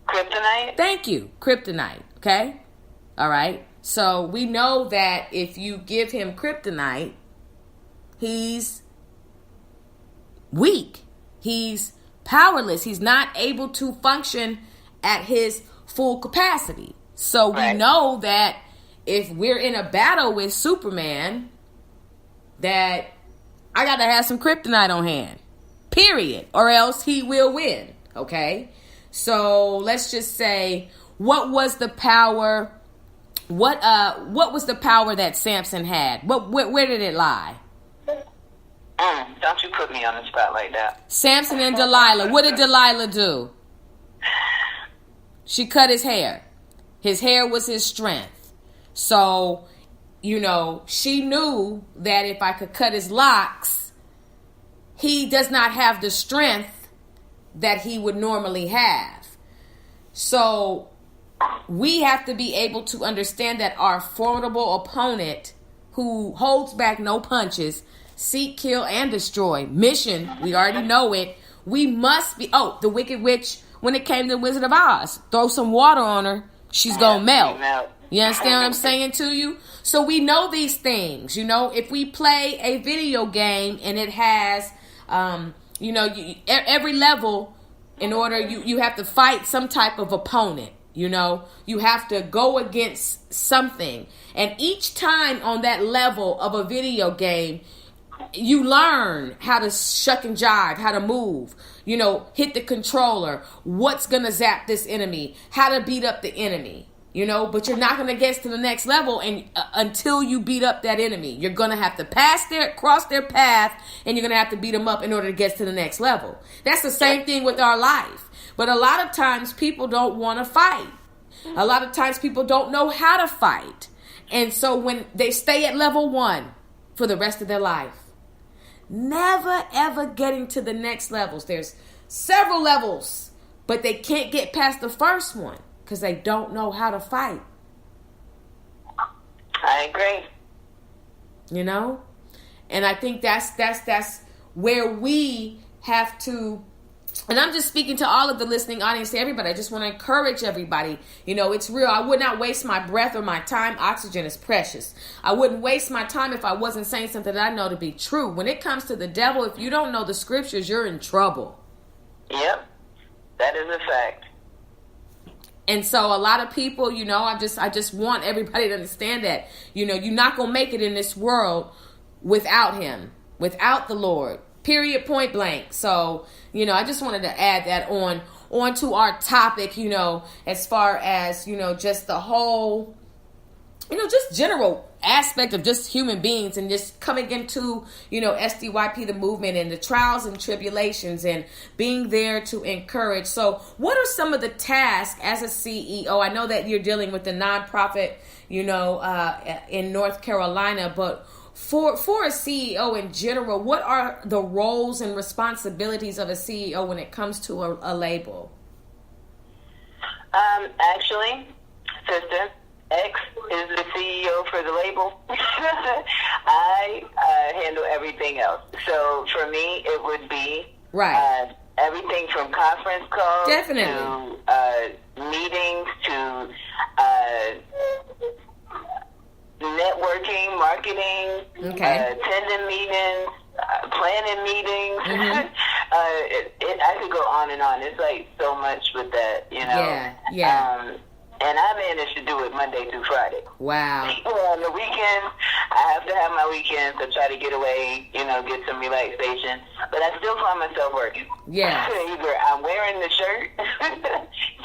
Kryptonite. Thank you. Kryptonite. Okay? All right. So we know that if you give him kryptonite, he's weak. He's powerless. He's not able to function at his full capacity. So we know that if we're in a battle with Superman, that I got to have some kryptonite on hand. Period. Or else he will win. Okay? So let's just say, what was the power? What was the power that Samson had? Where did it lie? Don't you put me on the spot like that. Samson and Delilah. What did Delilah do? She cut his hair. His hair was his strength. So, you know, she knew that if I could cut his locks, he does not have the strength that he would normally have. So we have to be able to understand that our formidable opponent, who holds back no punches, seek, kill, and destroy mission, we already know it. We must be, the Wicked Witch, when it came to the Wizard of Oz, throw some water on her, she's gonna melt. You understand what I'm saying to you? So we know these things. You know, if we play a video game and it has every level, in order, you have to fight some type of opponent. You know, you have to go against something. And each time on that level of a video game, you learn how to shuck and jive, how to move, you know, hit the controller, what's going to zap this enemy, how to beat up the enemy. You know, but you're not going to get to the next level and until you beat up that enemy. You're going to have to cross their path, and you're going to have to beat them up in order to get to the next level. That's the same thing with our life. But a lot of times people don't want to fight. A lot of times people don't know how to fight. And so when they stay at level 1 for the rest of their life, never ever getting to the next levels. There's several levels, but they can't get past the first one. Because they don't know how to fight. I agree. You know? And I think that's where we have to, and I'm just speaking to all of the listening audience, to everybody. I just want to encourage everybody. You know, it's real. I would not waste my breath or my time. Oxygen is precious. I wouldn't waste my time if I wasn't saying something that I know to be true. When it comes to the devil, if you don't know the scriptures, you're in trouble. Yep. That is a fact. And so a lot of people, you know, I just want everybody to understand that, you know, you're not going to make it in this world without him, without the Lord, period, point blank. So, you know, I just wanted to add that on to our topic, you know, as far as, you know, just the whole, you know, just general aspect of just human beings and just coming into, you know, SDYP, the movement, and the trials and tribulations and being there to encourage. So what are some of the tasks as a CEO? I know that you're dealing with the nonprofit, you know, in North Carolina, but for a CEO in general, what are the roles and responsibilities of a CEO when it comes to a label? Actually, sister, X is the CEO for the label. I handle everything else. So for me, it would be everything from conference calls to meetings to networking, marketing, attending meetings, planning meetings. Mm-hmm. I could go on and on. It's like so much with that, you know. Yeah. And I managed to do it Monday through Friday. Wow. On the weekends, I have to have my weekends to try to get away, you know, get some relaxation. But I still find myself working. Yeah. Either I'm wearing the shirt,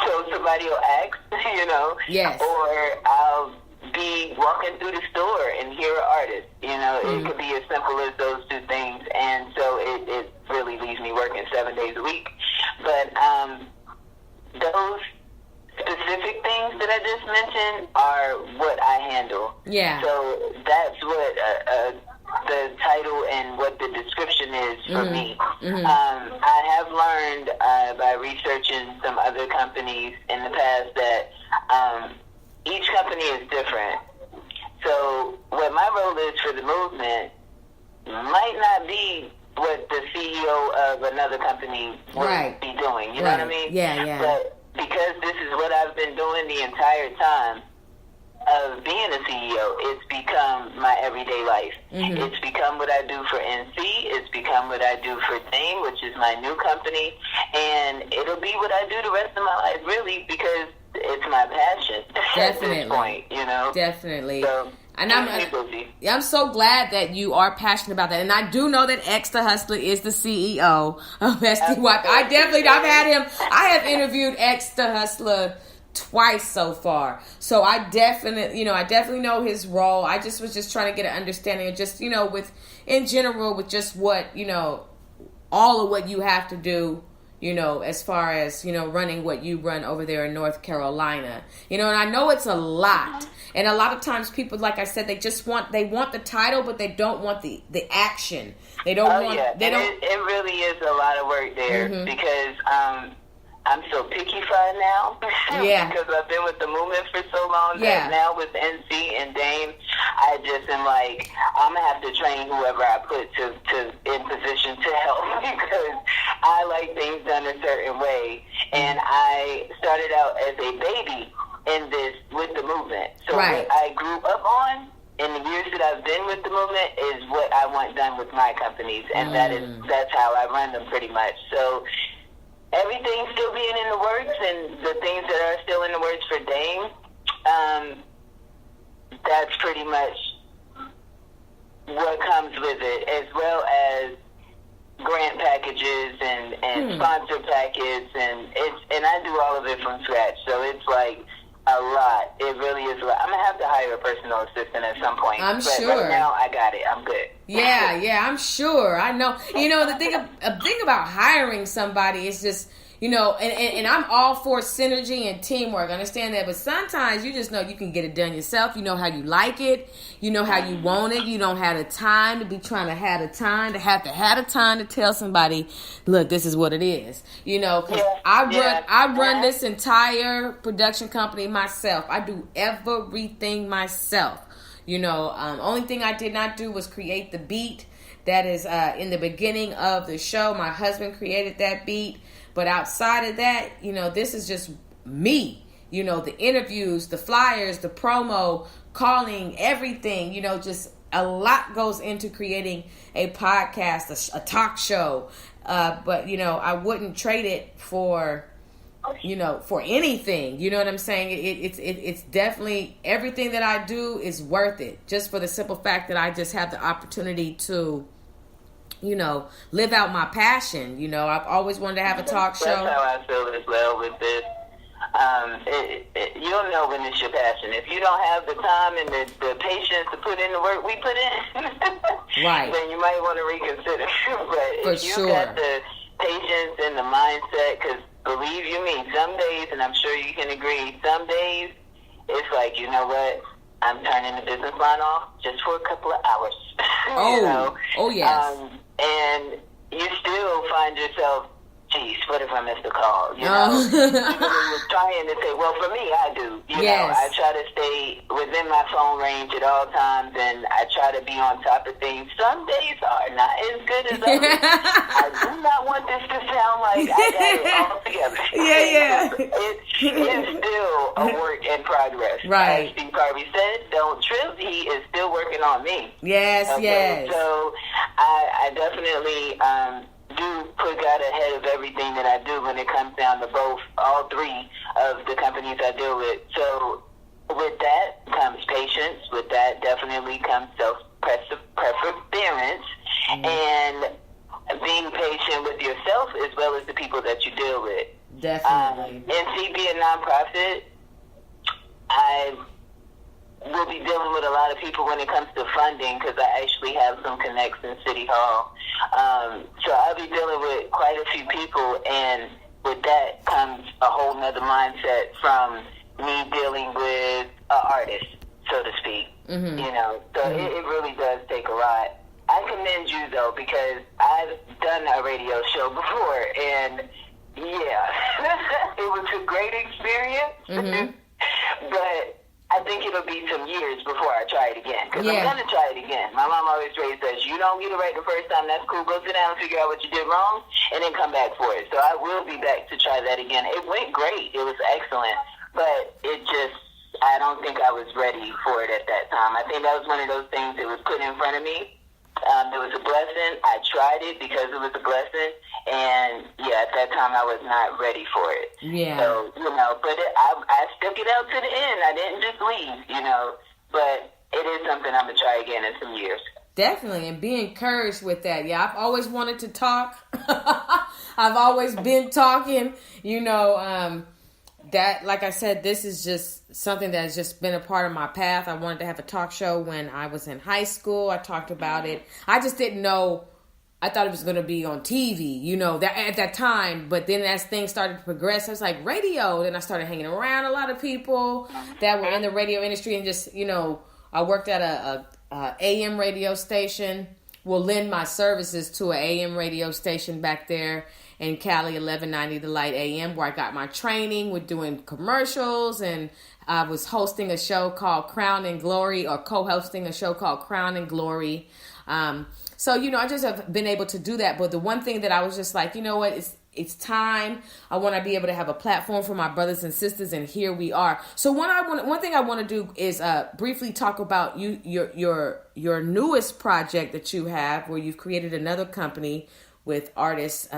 so somebody will ask, you know. Yes. Or I'll be walking through the store and hear an artist. You know, it could be as simple as those two things. And so it really leaves me working 7 days a week. But those specific things that I just mentioned are what I handle. Yeah. So that's what the title and for me. I have learned by researching some other companies in the past that each company is different. So what my role is for the movement might not be what the CEO of another company would be doing. You know what I mean? Yeah. But because this is what I've been doing the entire time of being a CEO, it's become my everyday life. It's become what I do for NC. It's become what I do for Dame, which is my new company. And it'll be what I do the rest of my life, really, because it's my passion at this point, you know? Definitely. So, and I'm so glad that you are passionate about that. And I do know that X the Hustler is the CEO of SDY. I have interviewed X the Hustler twice so far. So I definitely know his role. I was just trying to get an understanding of just, in general, with just what, all of what you have to do, as far as, running what you run over there in North Carolina, and I know it's a lot. And a lot of times people, like I said, they want the title, but they don't want the action. They don't it really is a lot of work there because, I'm so picky-fied now because I've been with the movement for so long that now with NC and Dame, I just am like, I'm going to have to train whoever I put in position to help because I like things done a certain way. And I started out as a baby in this with the movement. So what I grew up on in the years that I've been with the movement is what I want done with my companies. And that's how I run them pretty much. So everything's still being in the works, and the things that are still in the works for Dame, that's pretty much what comes with it, as well as grant packages and sponsor packets, and I do all of it from scratch. So it's like a lot. It really is a lot. I'm gonna have to hire a personal assistant at some point. I'm sure. Right now, I got it. I'm good. Yeah, I'm sure. I know. The thing about hiring somebody is just, and I'm all for synergy and teamwork. I understand that, but sometimes you just know you can get it done yourself. You know how you like it. You know how you want it. You don't have the time to be trying to have the time to time to tell somebody, look, this is what it is. Because I run this entire production company myself. I do everything myself. Only thing I did not do was create the beat that is in the beginning of the show. My husband created that beat. But outside of that, this is just me. The interviews, the flyers, the promo, calling, everything. Just a lot goes into creating a podcast, a talk show. But, I wouldn't trade it for anything. You know what I'm saying? It's definitely, everything that I do is worth it, just for the simple fact that I just have the opportunity to live out my passion. I've always wanted to have a talk show. That's how I feel as well with this. You'll know when it's your passion. If you don't have the time and the patience to put in the work we put in, then you might want to reconsider. But if you got the patience and the mindset, because believe you me, some days, and I'm sure you can agree, some days it's like, you know what, I'm turning the business line off just for a couple of hours. Oh yes. And you still find yourself, geez, what if I missed a call? Even you're trying to say, well, for me, I do. You know, I try to stay within my phone range at all times, and I try to be on top of things. Some days are not as good as others. I do not want this to sound like I got it all together. It's still a work in progress. Right. As Steve Harvey said, don't trip. He is still working on me. Yes. So I definitely do put God ahead of everything that I do when it comes down to all three of the companies I deal with. So with that comes patience. With that definitely comes self-perseverance and being patient with yourself as well as the people that you deal with. Definitely. NC being a nonprofit, I will be dealing with a lot of people when it comes to funding because I actually have some connects in City Hall. So I'll be dealing with quite a few people, and with that comes a whole nother mindset from me dealing with an artist, so to speak. So it really does take a lot. I commend you, though, because I've done a radio show before, and, yeah, it was a great experience, but I think it'll be some years before I try it again, because I'm going to try it again. My mom always raised us, you don't get it right the first time, that's cool, go sit down and figure out what you did wrong, and then come back for it. So I will be back to try that again. It went great. It was excellent, but it just, I don't think I was ready for it at that time. I think that was one of those things that was put in front of me. It was a blessing. I tried it because it was a blessing. And, yeah, at that time I was not ready for it. Yeah. So, you know, but I stuck it out to the end. I didn't just leave, you know. But it is something I'm going to try again in some years. Definitely. And be encouraged with that. Yeah, I've always wanted to talk. I've always been talking, you know, that, like I said, this is just something that has just been a part of my path. I wanted to have a talk show when I was in high school. I talked about it. I just didn't know. I thought it was going to be on TV, you know, that at that time. But then as things started to progress, I was like, radio. Then I started hanging around a lot of people that were in the radio industry, and just, you know, I worked at a AM radio station. Will lend my services to an AM radio station back there in Cali, 1190 The Light AM, where I got my training with doing commercials, and I was hosting a show called Crown and Glory, or co-hosting a show called Crown and Glory. So, you know, I just have been able to do that. But the one thing that I was just like, you know what, it's time. I want to be able to have a platform for my brothers and sisters, and here we are. So one thing I want to do is briefly talk about your newest project that you have, where you've created another company with artist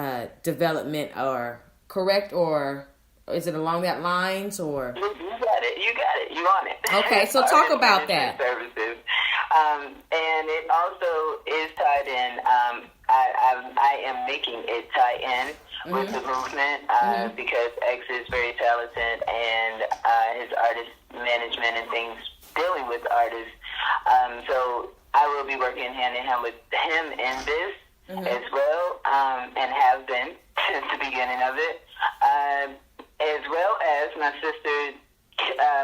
development, or correct, or is it along that lines, or? You got it, you on it. Okay, so talk about that. Services. And it also is tied in, I am making it tie in with the movement, because X is very talented, and his artist management and things dealing with artists. So I will be working hand in hand with him in this as well, and have been since the beginning of it, as well as my sisters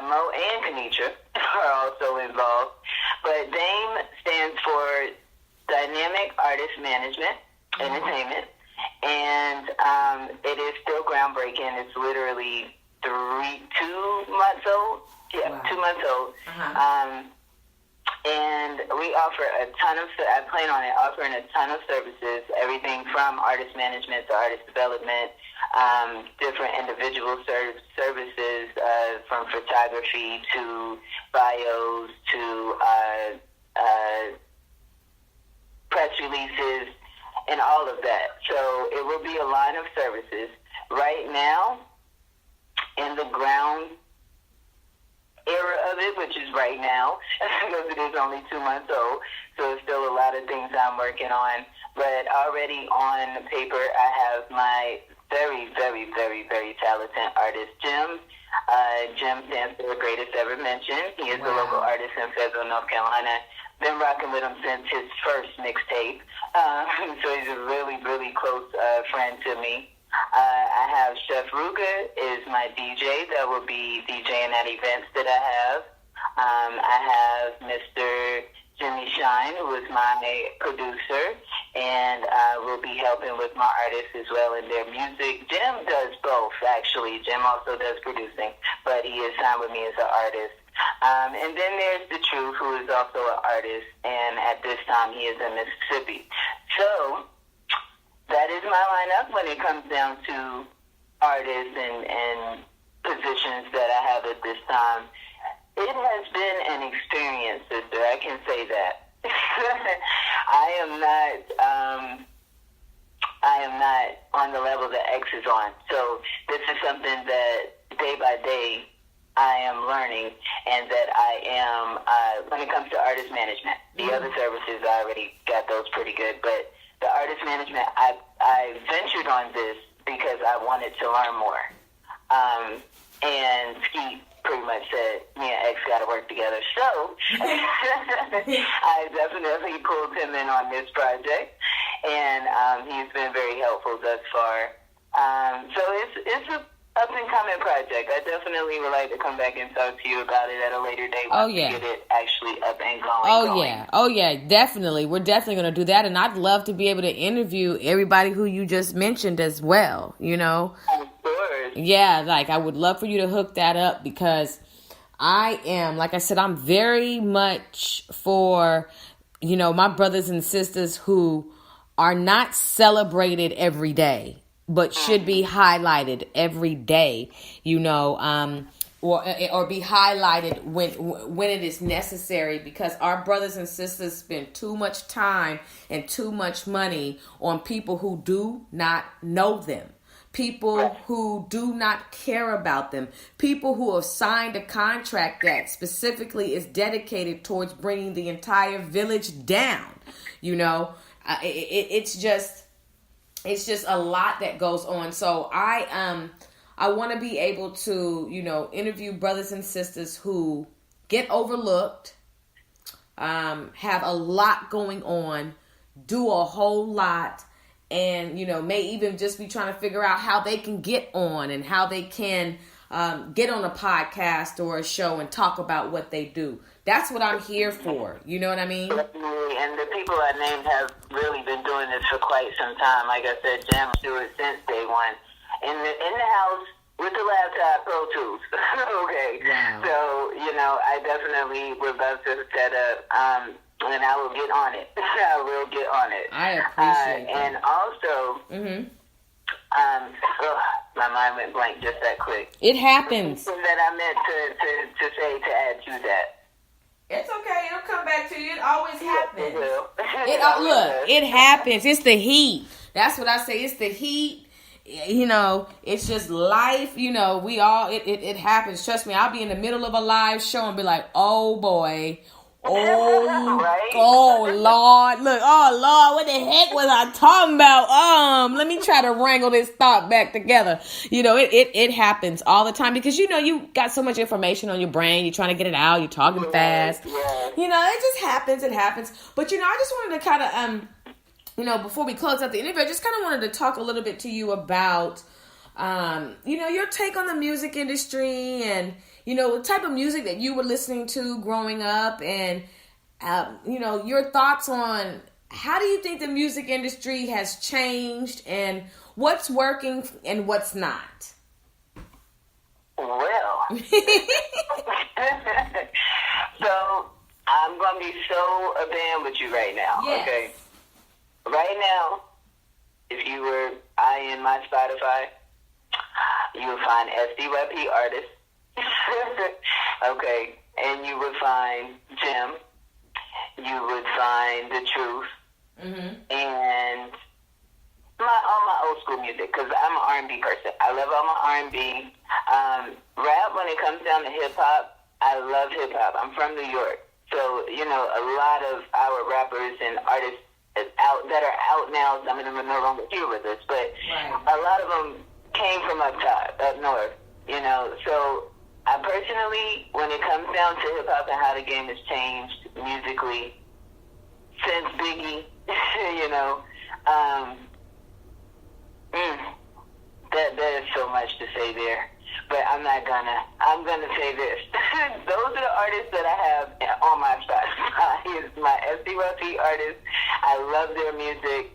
Mo and Kenitra are also involved. But DAME stands for Dynamic Artist Management Entertainment, and it is still groundbreaking. It's literally 2 months old. Yeah, wow. 2 months old. And we offer a ton of, I plan on offering a ton of services, everything from artist management to artist development, different individual services, from photography to bios to press releases and all of that. So it will be a line of services. Right now, in the ground era of it, which is right now, because it is only 2 months old, so it's still a lot of things I'm working on. But already on paper, I have my very, very, very, very talented artist, Jim. Jim stands for Greatest Ever Mentioned. He is a local artist in Fayetteville, North Carolina. Been rocking with him since his first mixtape. So he's a really, really close friend to me. I have Chef Ruger is my DJ that will be DJing at events that I have. I have Mr. Jimmy Shine, who is my producer, and will be helping with my artists as well in their music. Jim does both, actually. Jim also does producing, but he is signed with me as an artist. And then there's The Truth, who is also an artist, and at this time he is in Mississippi. So that is my lineup when it comes down to artists and positions that I have at this time. It has been an experience, sister. I can say that. I am not on the level that X is on. So this is something that day by day I am learning, and that I am, when it comes to artist management, the other services, I already got those pretty good, but the artist management, I ventured on this because I wanted to learn more. And Ski pretty much said, me and X got to work together. So I definitely pulled him in on this project, and he's been very helpful thus far. So it's a up and coming project. I definitely would like to come back and talk to you about it at a later date. Oh, yeah. To get it actually up and going. Oh, yeah, definitely. We're definitely going to do that. And I'd love to be able to interview everybody who you just mentioned as well, you know? Of course. Yeah, like I would love for you to hook that up because I am, like I said, I'm very much for, you know, my brothers and sisters who are not celebrated every day, but should be highlighted every day, you know, or be highlighted when it is necessary, because our brothers and sisters spend too much time and too much money on people who do not know them, people who do not care about them, people who have signed a contract that specifically is dedicated towards bringing the entire village down, you know. It's just a lot that goes on. So I want to be able to, you know, interview brothers and sisters who get overlooked, have a lot going on, do a whole lot, and, you know, may even just be trying to figure out how they can get on and how they can get on a podcast or a show and talk about what they do. That's what I'm here for. You know what I mean? Definitely. And the people I named have really been doing this for quite some time. Like I said, Jam Stewart since day one. In the house with the laptop, Pro Tools. Okay. Wow. So, you know, I definitely would love to set up, and I will get on it. I will get on it. I appreciate that. And also, my mind went blank just that quick. It happens. Something that I meant to say to add to that. It's okay. It'll come back to you. It always happens. Look, it happens. It's the heat. That's what I say. It's the heat. You know, it's just life. You know, we all, it happens. Trust me, I'll be in the middle of a live show and be like, oh boy. Oh Lord, look, oh Lord, what the heck was I talking about? Let me try to wrangle this thought back together. You know, it happens all the time because, you know, you got so much information on your brain, you're trying to get it out, you're talking fast. Yeah. You know, it just happens, it happens. But, you know, I just wanted to kind of, you know, before we close out the interview, I just kind of wanted to talk a little bit to you about, you know, your take on the music industry and, you know, the type of music that you were listening to growing up and, you know, your thoughts on how do you think the music industry has changed and what's working and what's not? Well, so I'm going to be so abandoned with you right now, yes. Okay? Right now, if you were in my Spotify, you would find SDYP artists. Okay, and you would find Jim, you would find The Truth, and all my old school music, because I'm an R&B person. I love all my R&B. Rap, when it comes down to hip-hop, I love hip-hop. I'm from New York, so, you know, a lot of our rappers and artists that are out now, some of them are no longer here with us, but a lot of them came from up top, up north, you know, so I personally, when it comes down to hip-hop and how the game has changed musically since Biggie, you know, there is so much to say there. But I'm gonna say this. Those are the artists that I have on my Spotify. It's my SDYP artists. I love their music,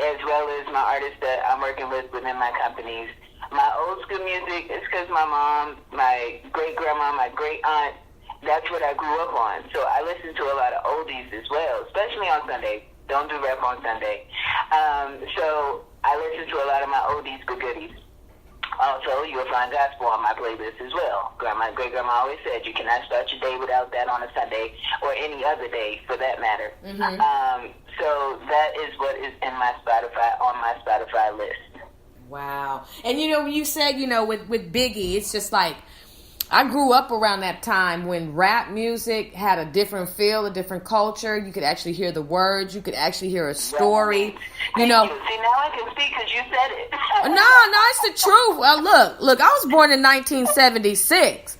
as well as my artists that I'm working with within my companies. My old school music is because my mom, my great-grandma, my great-aunt, that's what I grew up on. So I listen to a lot of oldies as well, especially on Sunday. Don't do rap on Sunday. So I listen to a lot of my oldies but goodies. Also, you'll find gospel on my playlist as well. My great-grandma always said you cannot start your day without that on a Sunday or any other day for that matter. So that is what is in my Spotify, on my Spotify list. Wow. And, you know, you said, you know, with Biggie, it's just like, I grew up around that time when rap music had a different feel, a different culture. You could actually hear the words. You could actually hear a story. You know. See, now I can speak because you said it. No, it's the truth. Well, look, I was born in 1976.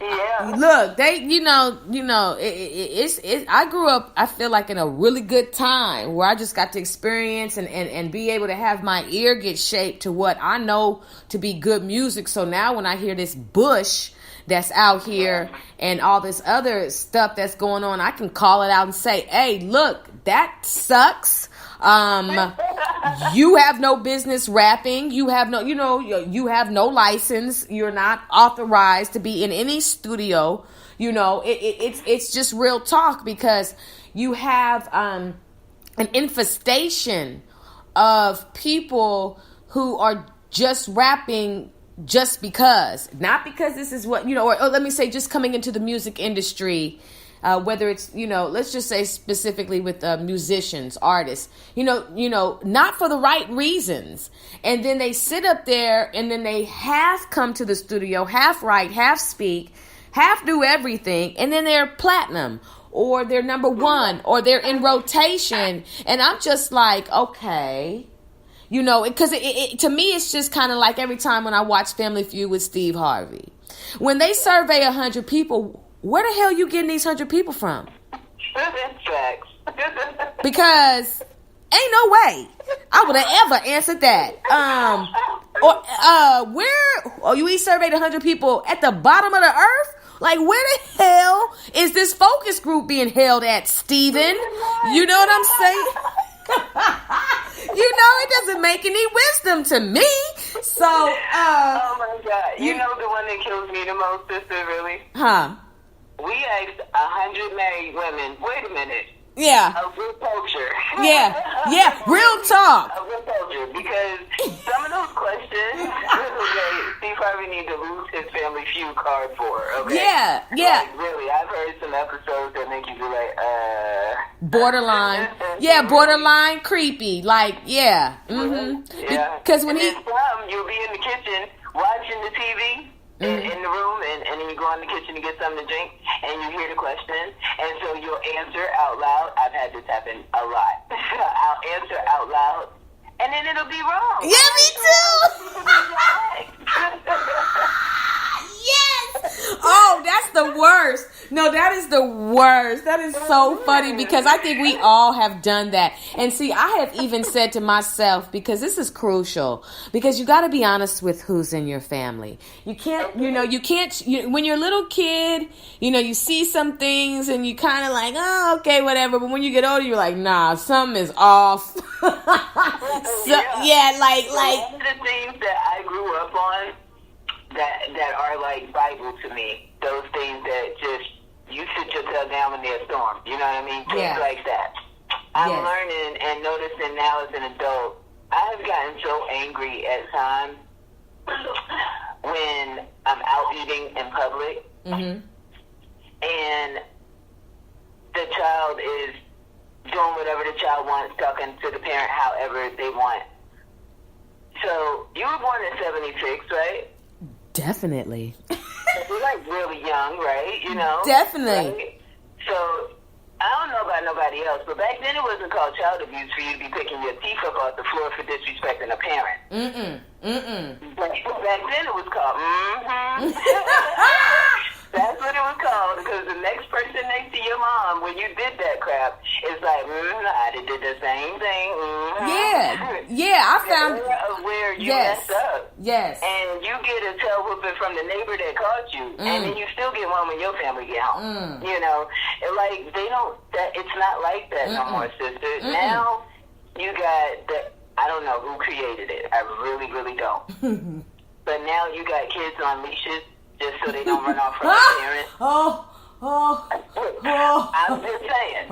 Yeah. Look, it's. I grew up, I feel like, in a really good time where I just got to experience and be able to have my ear get shaped to what I know to be good music. So now when I hear this bush that's out here and all this other stuff that's going on, I can call it out and say, hey, look, that sucks. You have no business rapping. You have no, you have no license. You're not authorized to be in any studio. It's just real talk, because you have an infestation of people who are just rapping just because, not because this is what, or let me say, just coming into the music industry. Whether it's, let's just say specifically with musicians, artists, not for the right reasons. And then they sit up there and then they half come to the studio, half write, half speak, half do everything. And then they're platinum, or they're number one, or they're in rotation. And I'm just like, okay, because to me, it's just kind of like every time when I watch Family Feud with Steve Harvey, when they survey 100 people, where the hell you getting these 100 people from? Facts. Because ain't no way I would have ever answered that. You surveyed 100 people at the bottom of the earth? Like, where the hell is this focus group being held at, Steven? You know what I'm saying? It doesn't make any wisdom to me. So, oh my God. You know the one that kills me the most, sister, really? Huh? We asked 100 married women, wait a minute. Yeah. A real culture. Yeah. Real talk. A real culture. Because some of those questions, Steve Harvey needs to lose his Family Feud card for. Okay? Yeah. Like, really, I've heard some episodes that make you be like, borderline. Yeah, borderline creepy. Like, yeah. Mm-hmm. Yeah. Because when you'll be in the kitchen watching the TV. In the room, and then you go in the kitchen to get something to drink, and you hear the question, and so you'll answer out loud. I've had this happen a lot. I'll answer out loud, and then it'll be wrong. Yeah, me too. Yes. Oh, that's the worst. No, that is the worst. That is so funny, because I think we all have done that. And see, I have even said to myself, because this is crucial, because you got to be honest with who's in your family. You can't, when you're a little kid, you see some things and you kind of like, oh, okay, whatever. But when you get older, you're like, nah, something is off. Like. One of the things that I grew up on that are like Bible to me, those things that just, you sit your tail down when there's a storm. You know what I mean? Things like that. I'm learning and noticing now as an adult, I have gotten so angry at times when I'm out eating in public, and the child is doing whatever the child wants, talking to the parent however they want. So, you were born in 76, right? Definitely. We're like really young, right? Definitely. Right? So, I don't know about nobody else, but back then it wasn't called child abuse for you to be picking your teeth up off the floor for disrespecting a parent. But back then it was called, That's what it was called, because the next person next to your mom, when you did that crap, is like, I did the same thing. Yeah, I found where you messed up. Yes. And you get a tail whooping from the neighbor that caught you, and then you still get one when your family get home. Like, they don't, it's not like that no more, sister. Now, you got I don't know who created it. I really, really don't. But now you got kids on leashes, just so they don't run off from their parents. I'm just saying.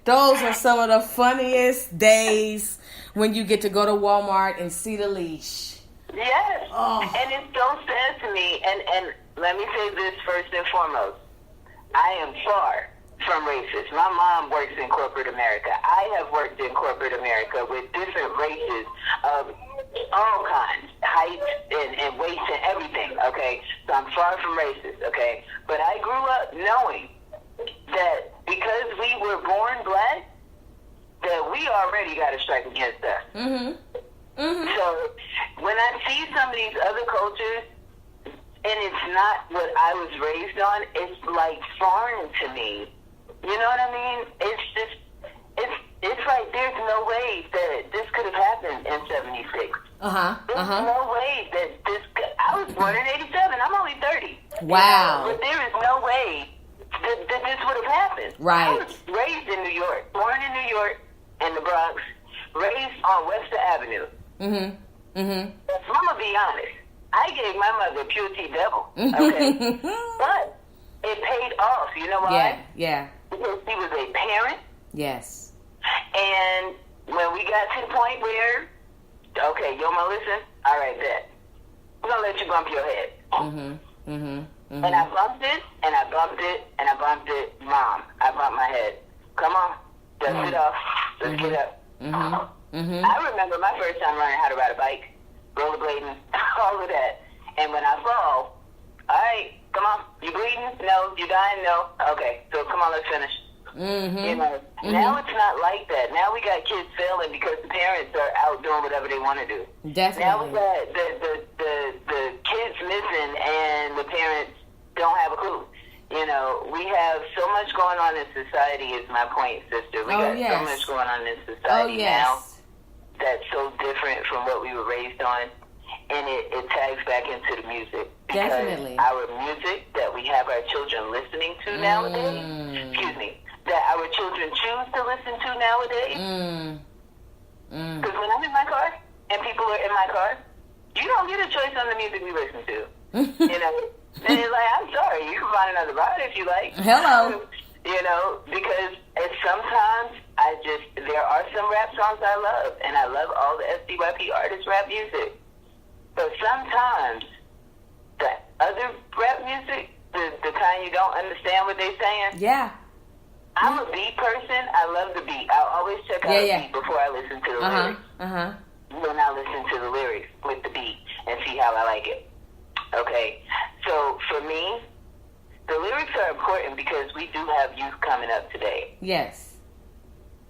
Those are some of the funniest days when you get to go to Walmart and see the leash. Yes. And it's so sad to me. And let me say this first and foremost. I am far from racist. My mom works in corporate America. I have worked in corporate America with different races of all kinds, height and weight and everything, okay? So I'm far from racist, okay? But I grew up knowing that because we were born black, that we already got a strike against us. So when I see some of these other cultures, and it's not what I was raised on. It's like foreign to me. You know what I mean? It's just, it's like there's no way that this could have happened in 76. There's no way that this could, I was born in 87. I'm only 30. Wow. But there is no way that this would have happened. Right. I was raised in New York, born in New York, in the Bronx, raised on Webster Avenue. I'm gonna be honest. I gave my mother a pure tea devil. Okay, but it paid off. You know why? Yeah. Because she was a parent. Yes. And when we got to the point where, okay, you want to listen? All right, bet. I'm gonna let you bump your head. And I bumped it, and I bumped it, and I bumped it. Mom, I bumped my head. Come on, dust it off. Let's get up. I remember my first time learning how to ride a bike, rollerblading, all of that. And when I fall, all right, come on, you bleeding? No. You dying? No. Okay, so come on, let's finish. You know, now it's not like that. Now we got kids failing because the parents are out doing whatever they want to do. Definitely. Now we got the kids missing and the parents don't have a clue. You know, we have so much going on in society is my point, sister. We got so much going on in society now that's so different from what we were raised on. And it tags back into the music. Because our music that we have our children listening to nowadays, that our children choose to listen to nowadays. Because when I'm in my car and people are in my car, you don't get a choice on the music we listen to. You know? And it's like, I'm sorry, you can find another ride if you like. Hello. You know, because sometimes there are some rap songs I love, and I love all the SDYP artists' rap music. But sometimes the other rap music, the kind you don't understand what they're saying. Yeah. I'm a beat person. I love the beat. I'll always check out the beat before I listen to the lyrics. Then I listen to the lyrics with the beat and see how I like it. Okay? So for me, the lyrics are important because we do have youth coming up today. Yes.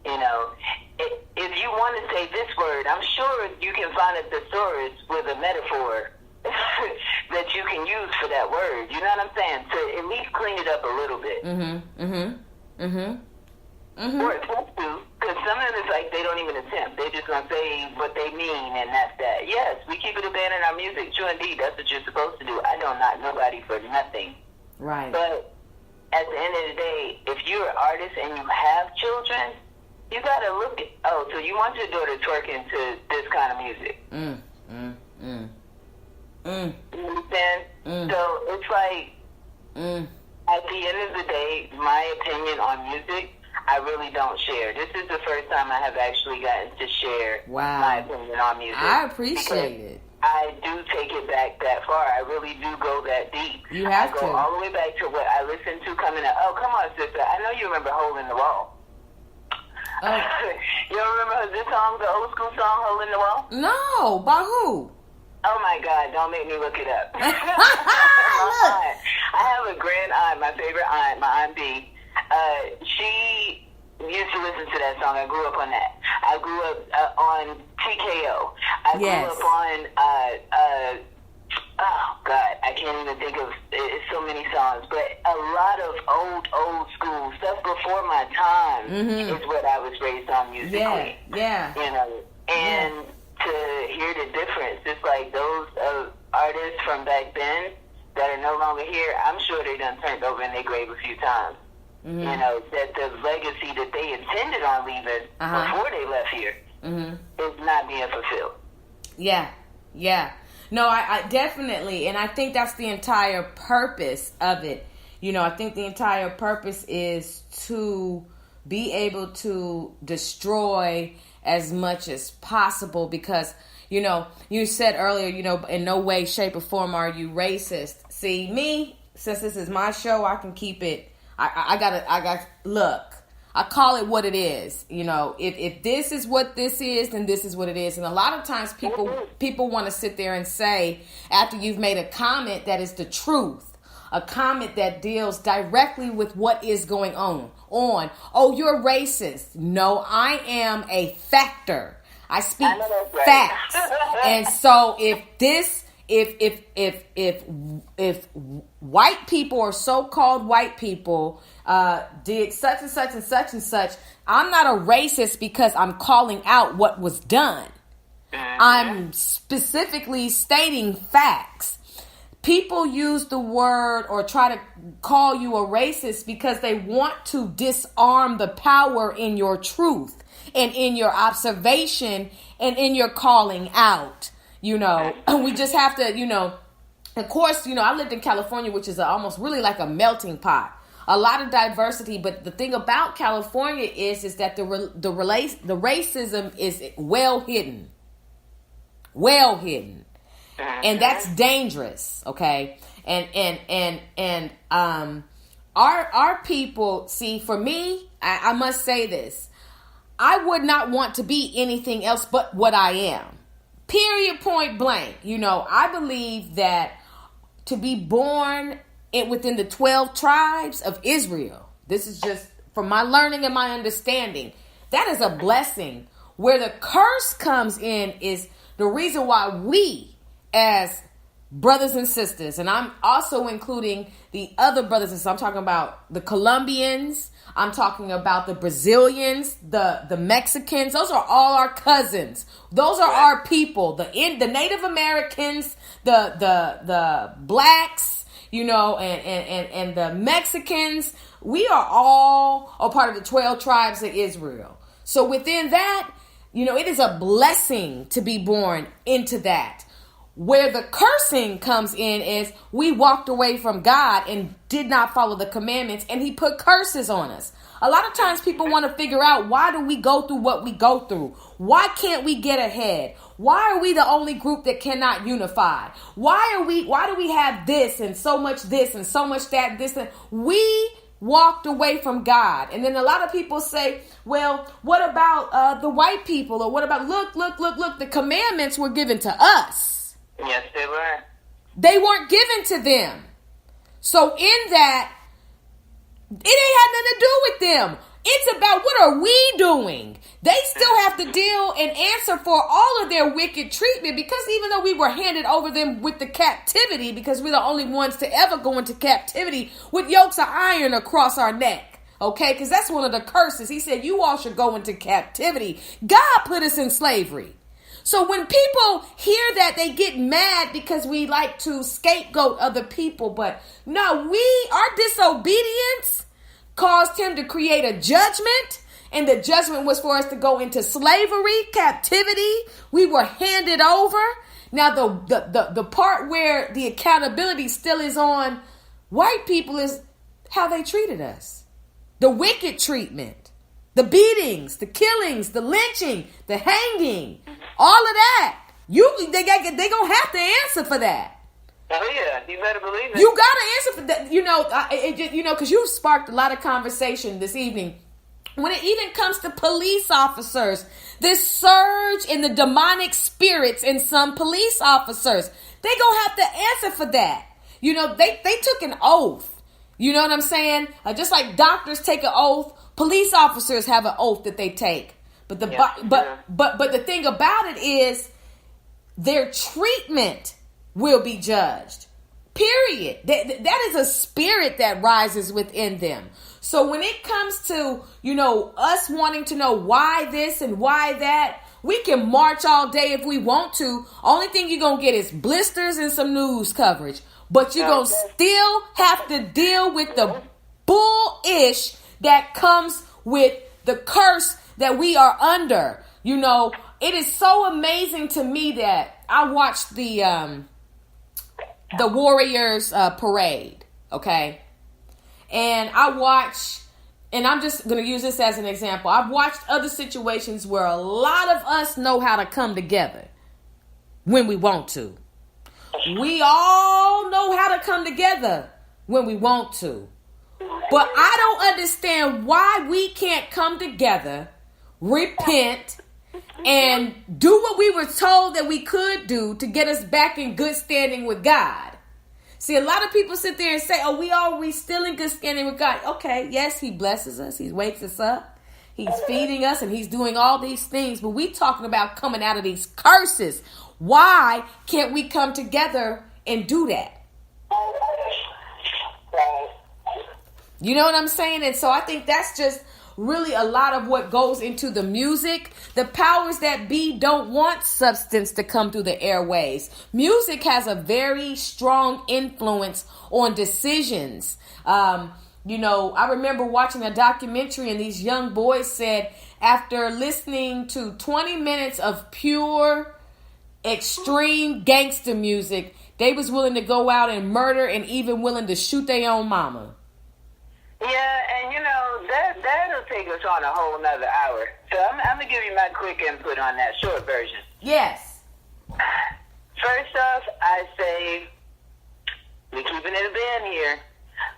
You know, if you want to say this word, I'm sure you can find a thesaurus with a metaphor that you can use for that word. You know what I'm saying? To at least clean it up a little bit. Or attempt to, because some of them is like they don't even attempt. They just gonna say what they mean, and that's that. Yes, we keep it a band in our music. True indeed, that's what you're supposed to do. I don't knock nobody for nothing. Right. But at the end of the day, if you're an artist and you have children, you gotta look at, so you want your daughter twerking to this kind of music. You understand? So it's like, at the end of the day, my opinion on music, I really don't share. This is the first time I have actually gotten to share my opinion on music. I appreciate it. I do take it back that far. I really do go that deep. You have I go all the way back to what I listened to coming up. Oh, come on, sister. I know you remember Hole in the Wall. You don't remember this song, the old school song, Hole in the Wall? No. By who? Oh, my God. Don't make me look it up. Look. I have a grand aunt, my favorite aunt, my Aunt B. She used to listen to that song. I grew up on that. I grew up on TKO. I grew up on, oh, God, I can't even think of so many songs. But a lot of old school stuff before my time is what I was raised on musically. Yeah. You know, and to hear the difference, it's like those artists from back then that are no longer here, I'm sure they done turned over in their grave a few times. You know, that the legacy that they intended on leaving before they left here is not being fulfilled. Yeah. No, I definitely, and I think that's the entire purpose of it. You know, I think the entire purpose is to be able to destroy as much as possible because, you know, you said earlier, you know, in no way, shape, or form are you racist. See, me, since this is my show, I can keep it. Look, I call it what it is. You know, if this is what this is, then this is what it is. And a lot of times people want to sit there and say, after you've made a comment that is the truth, a comment that deals directly with what is going on, oh, you're racist. No, I am a factor. I speak facts. And so if this if white people or so-called white people did such and such and such and such, I'm not a racist because I'm calling out what was done. I'm specifically stating facts. People use the word or try to call you a racist because they want to disarm the power in your truth and in your observation and in your calling out. You know, we just have to, you know, of course, you know, I lived in California, which is almost really like a melting pot. A lot of diversity, but the thing about California is that the racism is well hidden. Well hidden. And that's dangerous, okay? And our people, see, for me, I must say this. I would not want to be anything else but what I am. Period, point blank. You know, I believe that to be born within the 12 tribes of Israel, this is just from my learning and my understanding, that is a blessing. Where the curse comes in is the reason why we, as brothers and sisters, and I'm also including the other brothers and sisters, I'm talking about the Colombians, I'm talking about the Brazilians, the Mexicans. Those are all our cousins. Those are our people. The Native Americans, the blacks, you know, and the Mexicans. We are all a part of the 12 tribes of Israel. So within that, you know, it is a blessing to be born into that. Where the cursing comes in is we walked away from God and did not follow the commandments, and he put curses on us. A lot of times people want to figure out, why do we go through what we go through? Why can't we get ahead? Why are we the only group that cannot unify? Why do we have this and so much that, this, and we walked away from God. And then a lot of people say, well, what about the white people? Or what about, look, the commandments were given to us. Yes, they were. They weren't given to them. So in that, it ain't had nothing to do with them. It's about, what are we doing? They still have to deal and answer for all of their wicked treatment, because even though we were handed over them with the captivity, because we're the only ones to ever go into captivity with yokes of iron across our neck. Okay, because that's one of the curses. He said, you all should go into captivity. God put us in slavery. So when people hear that, they get mad because we like to scapegoat other people. But no, our disobedience caused him to create a judgment. And the judgment was for us to go into slavery, captivity. We were handed over. Now, the part where the accountability still is on white people is how they treated us. The wicked treatment. The beatings, the killings, the lynching, the hanging, all of that. They gonna have to answer for that. Oh yeah, you better believe it. You gotta answer for that. You know, because you sparked a lot of conversation this evening. When it even comes to police officers, this surge in the demonic spirits in some police officers, they gonna have to answer for that. You know, they took an oath. You know what I'm saying? Just like doctors take an oath. Police officers have an oath that they take, but the thing about it is their treatment will be judged. Period. That is a spirit that rises within them. So when it comes to, you know, us wanting to know why this and why that, we can march all day if we want to. Only thing you're gonna get is blisters and some news coverage, but you're gonna still have to deal with the bullish that comes with the curse that we are under. You know, it is so amazing to me that I watched the Warriors parade, okay? And I'm just going to use this as an example. I've watched other situations where a lot of us know how to come together when we want to. We all know how to come together when we want to. But I don't understand why we can't come together, repent, and do what we were told that we could do to get us back in good standing with God. See, a lot of people sit there and say, oh, we still in good standing with God. Okay, yes, he blesses us. He wakes us up. He's feeding us and he's doing all these things. But we talking about coming out of these curses. Why can't we come together and do that? You know what I'm saying? And so I think that's just really a lot of what goes into the music. The powers that be don't want substance to come through the airways. Music has a very strong influence on decisions. You know, I remember watching a documentary and these young boys said after listening to 20 minutes of pure, extreme gangster music, they was willing to go out and murder and even willing to shoot their own mama. Yeah, and you know, that'll take us on a whole nother hour. So I'm going to give you my quick input on that short version. Yes. First off, I say, we're keeping it a band here.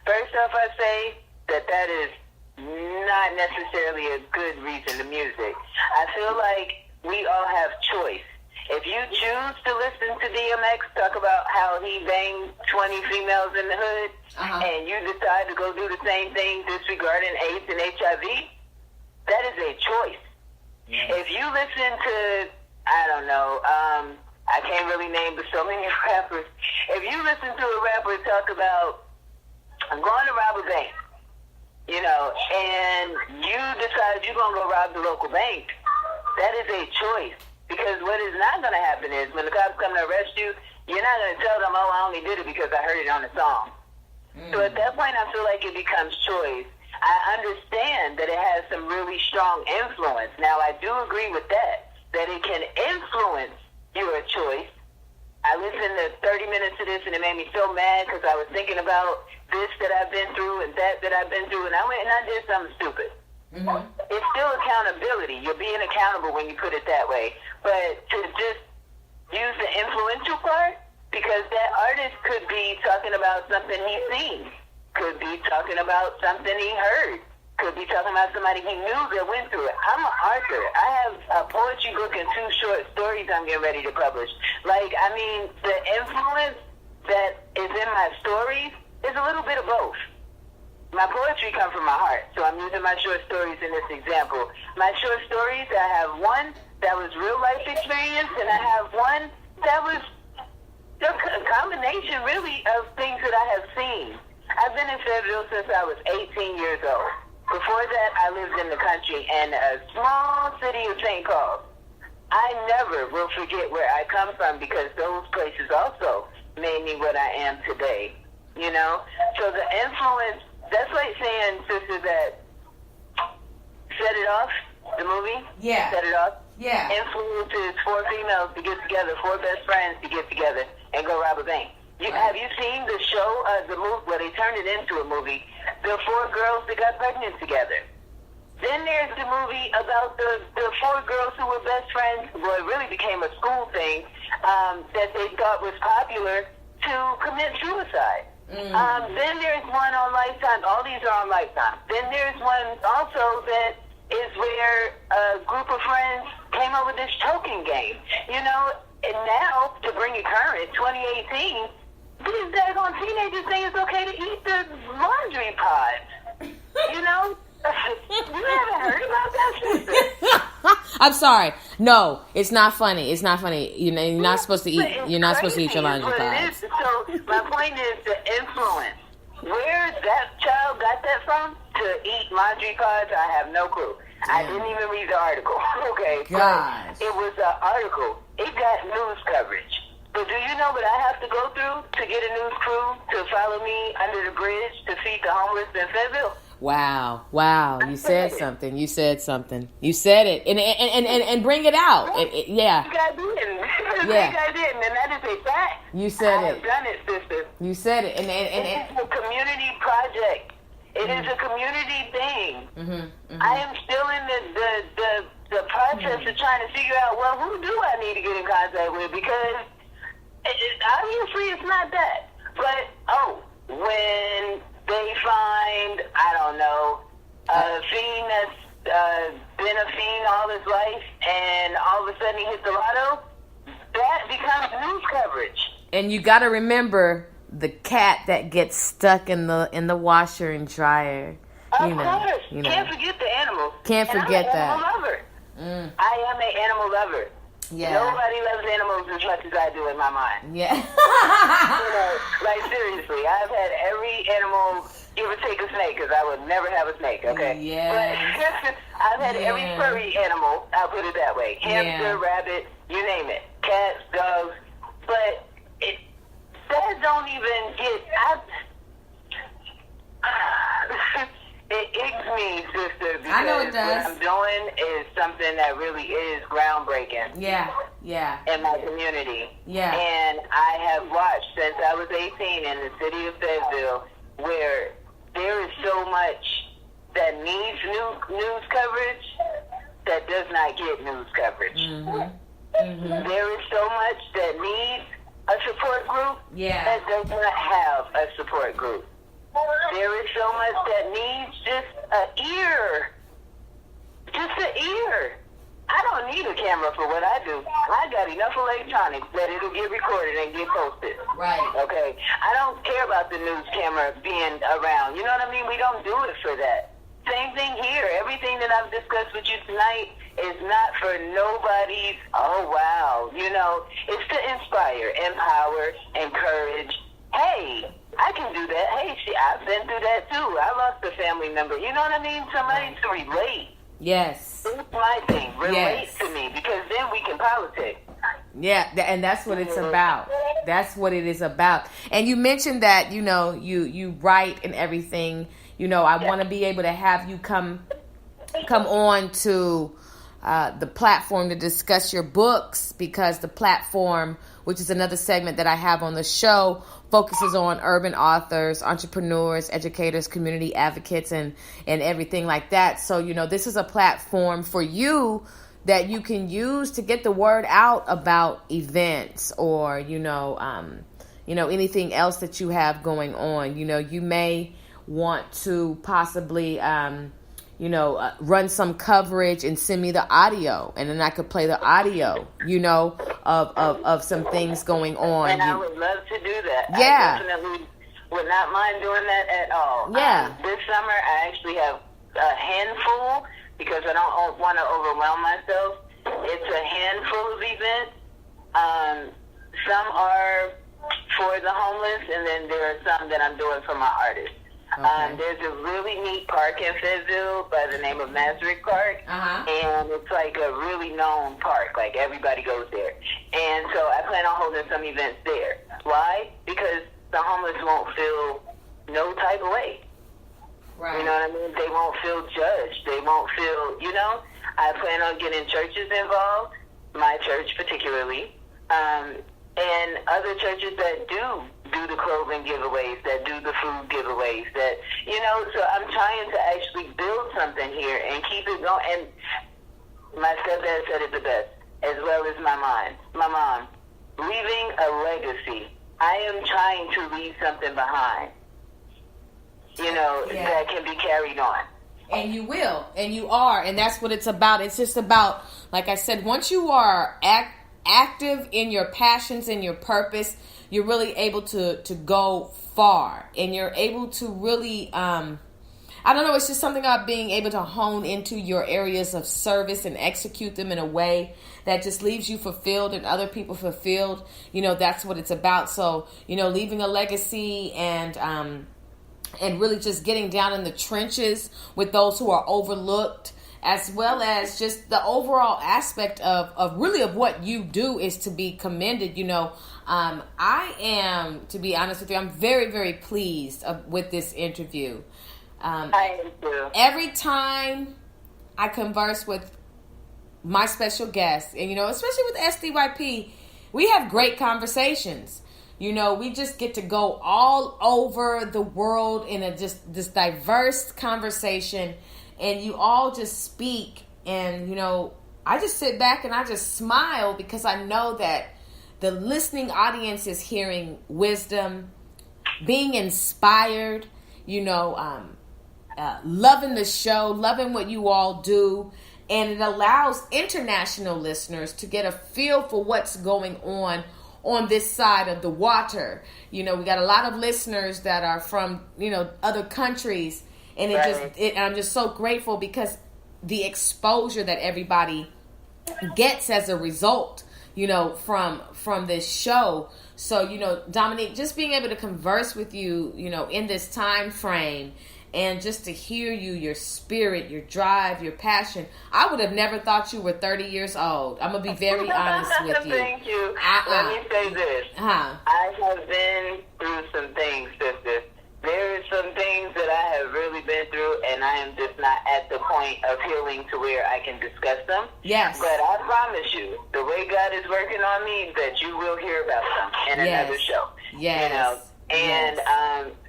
First off, I say that is not necessarily a good reason to music. I feel like we all have choice. If you choose to listen to DMX talk about how he banged 20 females in the hood, and you decide to go do the same thing disregarding AIDS and HIV, that is a choice. If you listen to, I don't know, I can't really name but so many rappers. If you listen to a rapper talk about, I'm going to rob a bank, you know, and you decide you're going to go rob the local bank, that is a choice. Because what is not going to happen is when the cops come to arrest you, you're not going to tell them, oh, I only did it because I heard it on the song. So at that point, I feel like it becomes choice. I understand that it has some really strong influence. Now, I do agree with that it can influence your choice. I listened to 30 minutes of this, and it made me so mad because I was thinking about this that I've been through and that I've been through, and I went and I did something stupid. It's still accountability. You're being accountable when you put it that way. But to just use the influential part, because that artist could be talking about something he's seen, could be talking about something he heard, could be talking about somebody he knew that went through it. I'm an author. I have a poetry book and 2 short stories I'm getting ready to publish. Like, I mean, the influence that is in my stories is a little bit of both. My poetry comes from my heart, so I'm using my short stories in this example. My short stories, I have one that was real life experience, and I have one that was a combination, really, of things that I have seen. I've been in Fayetteville since I was 18 years old. Before that, I lived in the country in a small city of St. Paul. I never will forget where I come from because those places also made me what I am today, you know? So the influence, that's like saying, sister, that Set It Off, the movie? Yeah. Set It Off? Yeah. Influences 4 females to get together, 4 best friends to get together and go rob a bank. Have you seen the show, the movie, where they turned it into a movie, the 4 girls that got pregnant together? Then there's the movie about the 4 girls who were best friends, well, it really became a school thing, that they thought was popular to commit suicide. Then there's one on Lifetime. All these are on Lifetime. Then there's one also that is where a group of friends came up with this choking game. You know, and now, to bring it current, 2018, these daggone teenagers say it's okay to eat the laundry pods. You know? You haven't heard about that, sister? I'm sorry. No, it's not funny. It's not funny. You're not supposed to eat. You're not supposed to eat your laundry pods. So my point is the influence. Where that child got that from to eat laundry pods, I have no clue. I didn't even read the article. Okay, gosh. But it was an article. It got news coverage. But do you know what I have to go through to get a news crew to follow me under the bridge to feed the homeless in Fayetteville? Wow. You said something. You said it. And bring it out. Yeah. You guys didn't. Yeah. You guys didn't. And that is a fact. You said I it. have done it, sister. You said it. And it is a community project. It is a community thing. I am still in the process of trying to figure out, well, who do I need to get in contact with? Because obviously it's not that. But, when they find, I don't know, a fiend that's been a fiend all his life and all of a sudden he hits the lotto, that becomes news coverage. And you got to remember the cat that gets stuck in the washer and dryer. Of course. Can't forget the animals. Can't forget that. I'm an animal lover. I am an animal lover. Yeah. Nobody loves animals as much as I do in my mind. Yeah. Like seriously, I've had every animal. Give or take a snake, because I would never have a snake, okay? Yeah. But I've had every furry animal, I'll put it that way. Hamster, rabbit, you name it. Cats, dogs. But that don't even get... it icks me, sister, because I know it does. what I'm doing is something that really is groundbreaking. Yeah. In my community. Yeah. And I have watched since I was 18 in the city of Fayetteville, where there is so much that needs news coverage that does not get news coverage. There is so much that needs a support group that does not have a support group. There is so much that needs just an ear. Just an ear. I don't need a camera for what I do. I got enough electronics that it'll get recorded and get posted. Right. Okay? I don't care about the news camera being around. You know what I mean? We don't do it for that. Same thing here. Everything that I've discussed with you tonight is not for nobody's, oh, wow. You know, it's to inspire, empower, encourage. Hey, I can do that. Hey, I've been through that too. I lost a family member. You know what I mean? Somebody to relate. Yes. That's my thing. Relate to me, because then we can politic. Yeah, and that's what it's about. That's what it is about. And you mentioned that, you write and everything. I want to be able to have you come on to the platform to discuss your books, because the platform, which is another segment that I have on the show, focuses on urban authors, entrepreneurs, educators, community advocates, and everything like that. So, this is a platform for you that you can use to get the word out about events or, anything else that you have going on. You may want to possibly, run some coverage and send me the audio, and then I could play the audio, of some things going on. And I would love to do that. Yeah. I definitely would not mind doing that at all. Yeah. This summer, I actually have a handful, because I don't want to overwhelm myself. It's a handful of events. Some are for the homeless, and then there are some that I'm doing for my artists. Okay. There's a really neat park in Fayetteville by the name of Masrick Park, and it's like a really known park. Like, everybody goes there. And so I plan on holding some events there. Why? Because the homeless won't feel no type of way. Right. You know what I mean? They won't feel judged. They won't feel, I plan on getting churches involved, my church particularly, and other churches that do the clothing giveaways, that do the food giveaways, that, so I'm trying to actually build something here and keep it going. And my stepdad said it the best, as well as my mom, leaving a legacy. I am trying to leave something behind, that can be carried on. And you will, and you are, and that's what it's about. It's just about, like I said, once you are active in your passions and your purpose, you're really able to go far, and you're able to really, I don't know, it's just something about being able to hone into your areas of service and execute them in a way that just leaves you fulfilled and other people fulfilled. That's what it's about. So, leaving a legacy and really just getting down in the trenches with those who are overlooked, as well as just the overall aspect of what you do is to be commended. I am, to be honest with you, I'm very, very pleased with this interview. I am too. Every time I converse with my special guests, and, especially with SDYP, we have great conversations. We just get to go all over the world in this diverse conversation, and you all just speak, and, I just sit back and I just smile, because I know that the listening audience is hearing wisdom, being inspired, loving the show, loving what you all do, and it allows international listeners to get a feel for what's going on this side of the water. We got a lot of listeners that are from, other countries, And I'm just so grateful because the exposure that everybody gets as a result, from this show. So, Dominique, just being able to converse with you, in this time frame, and just to hear you, your spirit, your drive, your passion. I would have never thought you were 30 years old. I'm going to be very honest with you. Thank you. Let me say this. I have been through some things, sister. There are some things that I have really been through, and I am just not at the point of healing to where I can discuss them. Yes. But I promise you, the way God is working on me, that you will hear about them in another show. Yes. And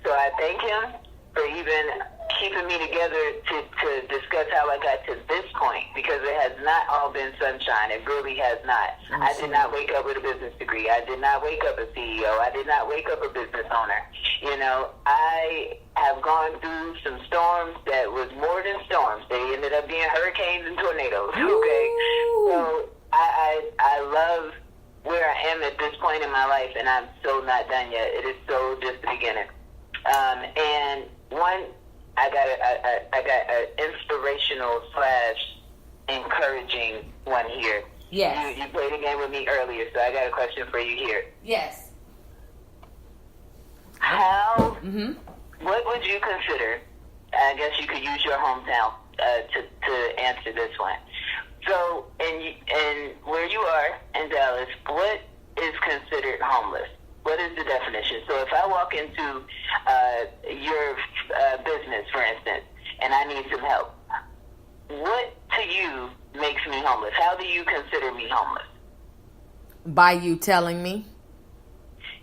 so I thank him for even keeping me together to discuss how I got to this point, because it has not all been sunshine. It really has not. I did not wake up with a business degree. I did not wake up a CEO. I did not wake up a business owner. I have gone through some storms that was more than storms. They ended up being hurricanes and tornadoes. Okay. So I love where I am at this point in my life, and I'm so not done yet. It is so just the beginning. And I got an inspirational / encouraging one here. Yes. You played a game with me earlier, so I got a question for you here. Yes. What would you consider? I guess you could use your hometown to answer this one. So, in where you are in Dallas, what is considered homeless? What is the definition? So if I walk into your business, for instance, and I need some help, what to you makes me homeless? How do you consider me homeless? By you telling me.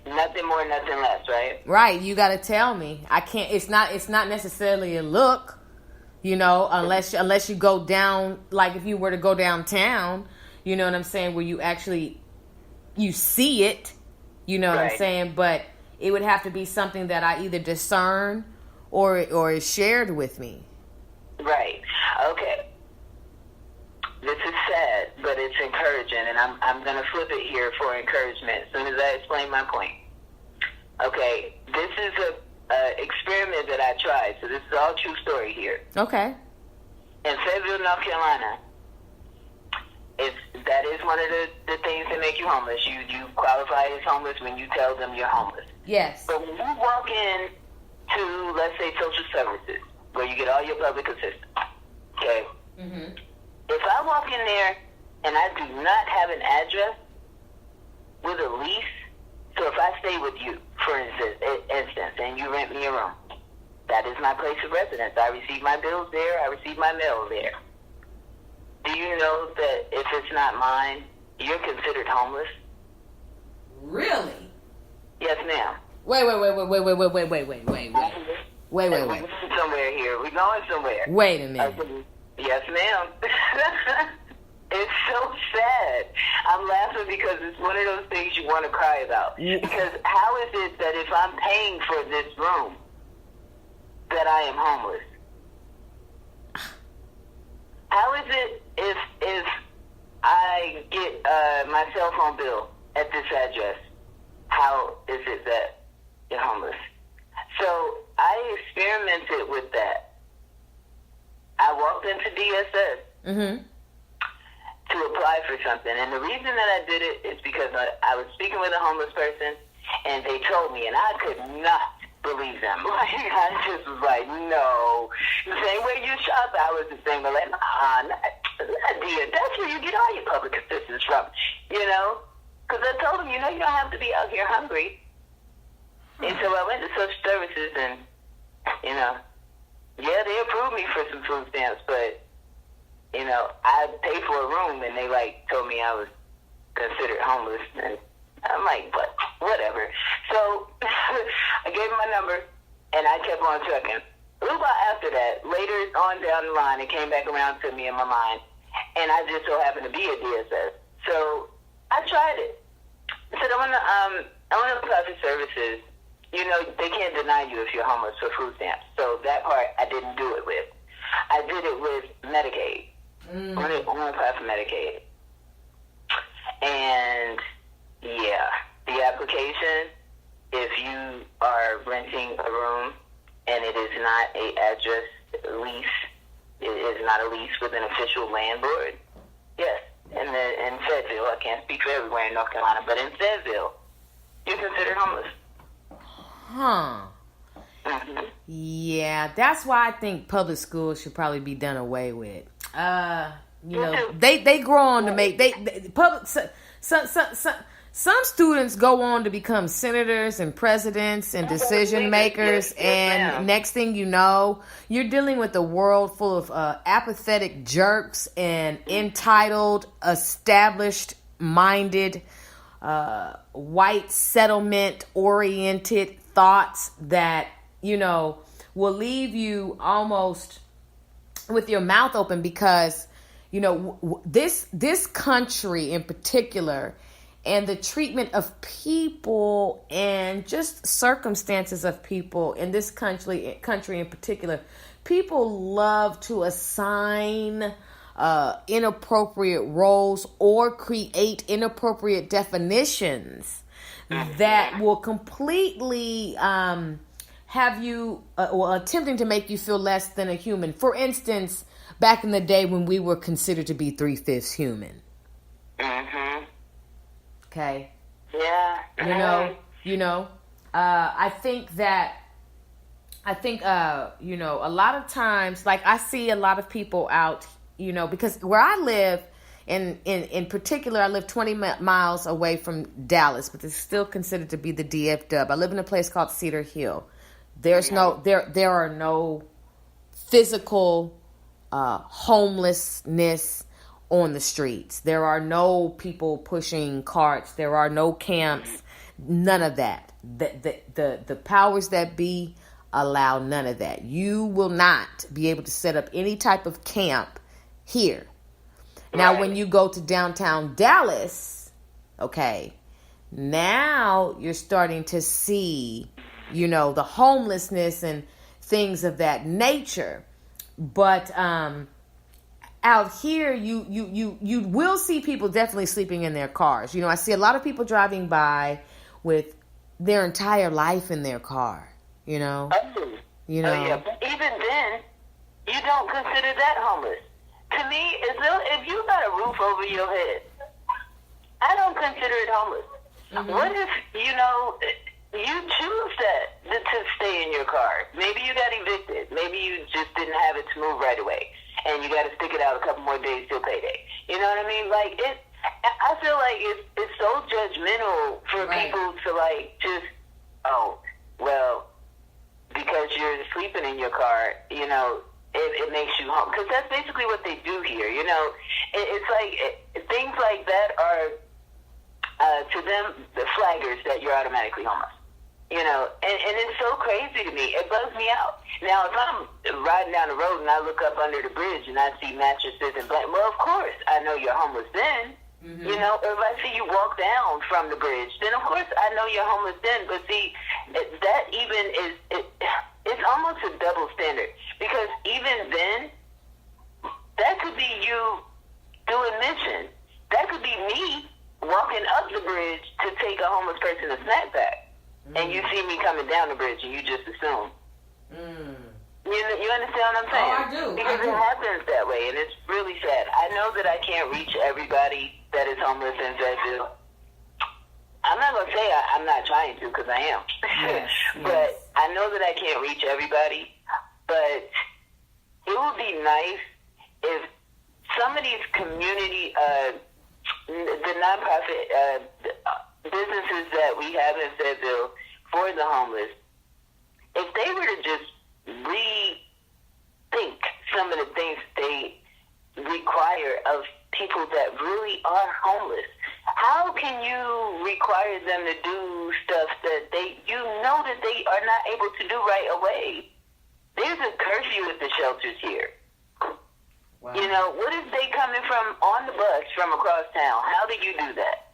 Nothing more, nothing less, right? Right. You got to tell me. I can't. It's not necessarily a look, unless you go down. Like if you were to go downtown, you know what I'm saying, where you see it. You know what I'm saying? But it would have to be something that I either discern or is shared with me. Right. Okay. This is sad, but it's encouraging, and I'm going to flip it here for encouragement as soon as I explain my point. Okay. This is a experiment that I tried, so this is all true story here. Okay. In Fayetteville, North Carolina, that is one of the things that make you homeless. You qualify as homeless when you tell them you're homeless. Yes. But when you walk in to, let's say, social services, where you get all your public assistance, okay? Mm-hmm. If I walk in there and I do not have an address with a lease, so if I stay with you, for instance, and you rent me a room, that is my place of residence. I receive my bills there. I receive my mail there. Do you know that if it's not mine, you're considered homeless? Really? Yes, ma'am. Wait. We're going somewhere here. We're going somewhere. Wait a minute. Yes, ma'am. It's so sad. I'm laughing because it's one of those things you want to cry about. Because how is it that if I'm paying for this room, that I am homeless? How is it if I get my cell phone bill at this address? How is it that you're homeless? So I experimented with that. I walked into DSS to apply for something. And the reason that I did it is because I was speaking with a homeless person, and they told me, and I could not believe them. I just was like, no. The same way you shop, I was the same way. Like, dear, that's where you get all your public assistance from, Because I told them, you don't have to be out here hungry. And so I went to social services, and, they approved me for some food stamps, but, I paid for a room, and they, told me I was considered homeless, and I'm like, but whatever. So I gave him my number, and I kept on trucking. A little while after that, later on down the line, it came back around to me in my mind, and I just so happened to be at DSS. So I tried it. I said, I want to apply for services. They can't deny you if you're homeless for food stamps. So that part I didn't do it with. I did it with Medicaid. I want to apply for Medicaid. And the application, if you are renting a room and it is not a address lease. It is not a lease with an official landlord. Yes, in Fayetteville, I can't speak for everywhere in North Carolina, but in Fayetteville, you're considered homeless. Huh. Mm-hmm. Yeah, that's why I think public schools should probably be done away with. They grow on to make public. Some students go on to become senators and presidents and decision makers, and next thing you know, you're dealing with a world full of apathetic jerks and entitled, established-minded, white settlement-oriented thoughts that, will leave you almost with your mouth open because, this country in particular and the treatment of people and just circumstances of people in this country in particular, people love to assign inappropriate roles or create inappropriate definitions that will completely have you attempting to make you feel less than a human. For instance, back in the day when we were considered to be 3/5 human. Mm-hmm. Okay. Yeah. I think a lot of times, like I see a lot of people out, because where I live, in particular, I live 20 miles away from Dallas, but it's still considered to be the DF Dub. I live in a place called Cedar Hill. There are no physical homelessness on the streets. There are no people pushing carts. There are no camps. None of that. The powers that be allow none of that. You will not be able to set up any type of camp here. Now, when you go to downtown Dallas, okay, now you're starting to see, the homelessness and things of that nature. But out here, you will see people definitely sleeping in their cars. I see a lot of people driving by with their entire life in their car. Oh yeah, but even then, you don't consider that homeless. To me, if you got a roof over your head, I don't consider it homeless. Mm-hmm. What if you choose to stay in your car? Maybe you got evicted. Maybe you just didn't have it to move right away, and you got to stick it out a couple more days till payday. You know what I mean? Like I feel like it's so judgmental for people to just because you're sleeping in your car, it makes you home. Because that's basically what they do here. It's like things like that are to them the flaggers that you're automatically homeless. And it's so crazy to me. It bugs me out. Now, if I'm riding down the road and I look up under the bridge and I see mattresses and blankets, well, of course, I know you're homeless then. Mm-hmm. Or if I see you walk down from the bridge, then of course I know you're homeless then. But see, that even it's almost a double standard. Because even then, that could be you doing mission. That could be me walking up the bridge to take a homeless person a snack pack. And you see me coming down the bridge, and you just assume. You understand what I'm saying? Oh, I do. Because it happens that way, and it's really sad. I know that I can't reach everybody that is homeless in Fayetteville. I'm not going to say I'm not trying to, because I am. Yes. But I know that I can't reach everybody. But it would be nice if some of these community, the nonprofit businesses that we have in Fayetteville for the homeless, if they were to just rethink some of the things they require of people that really are homeless. How can you require them to do stuff that they are not able to do right away? There's a curfew at the shelters here. Wow. What if they coming from on the bus from across town? How do you do that?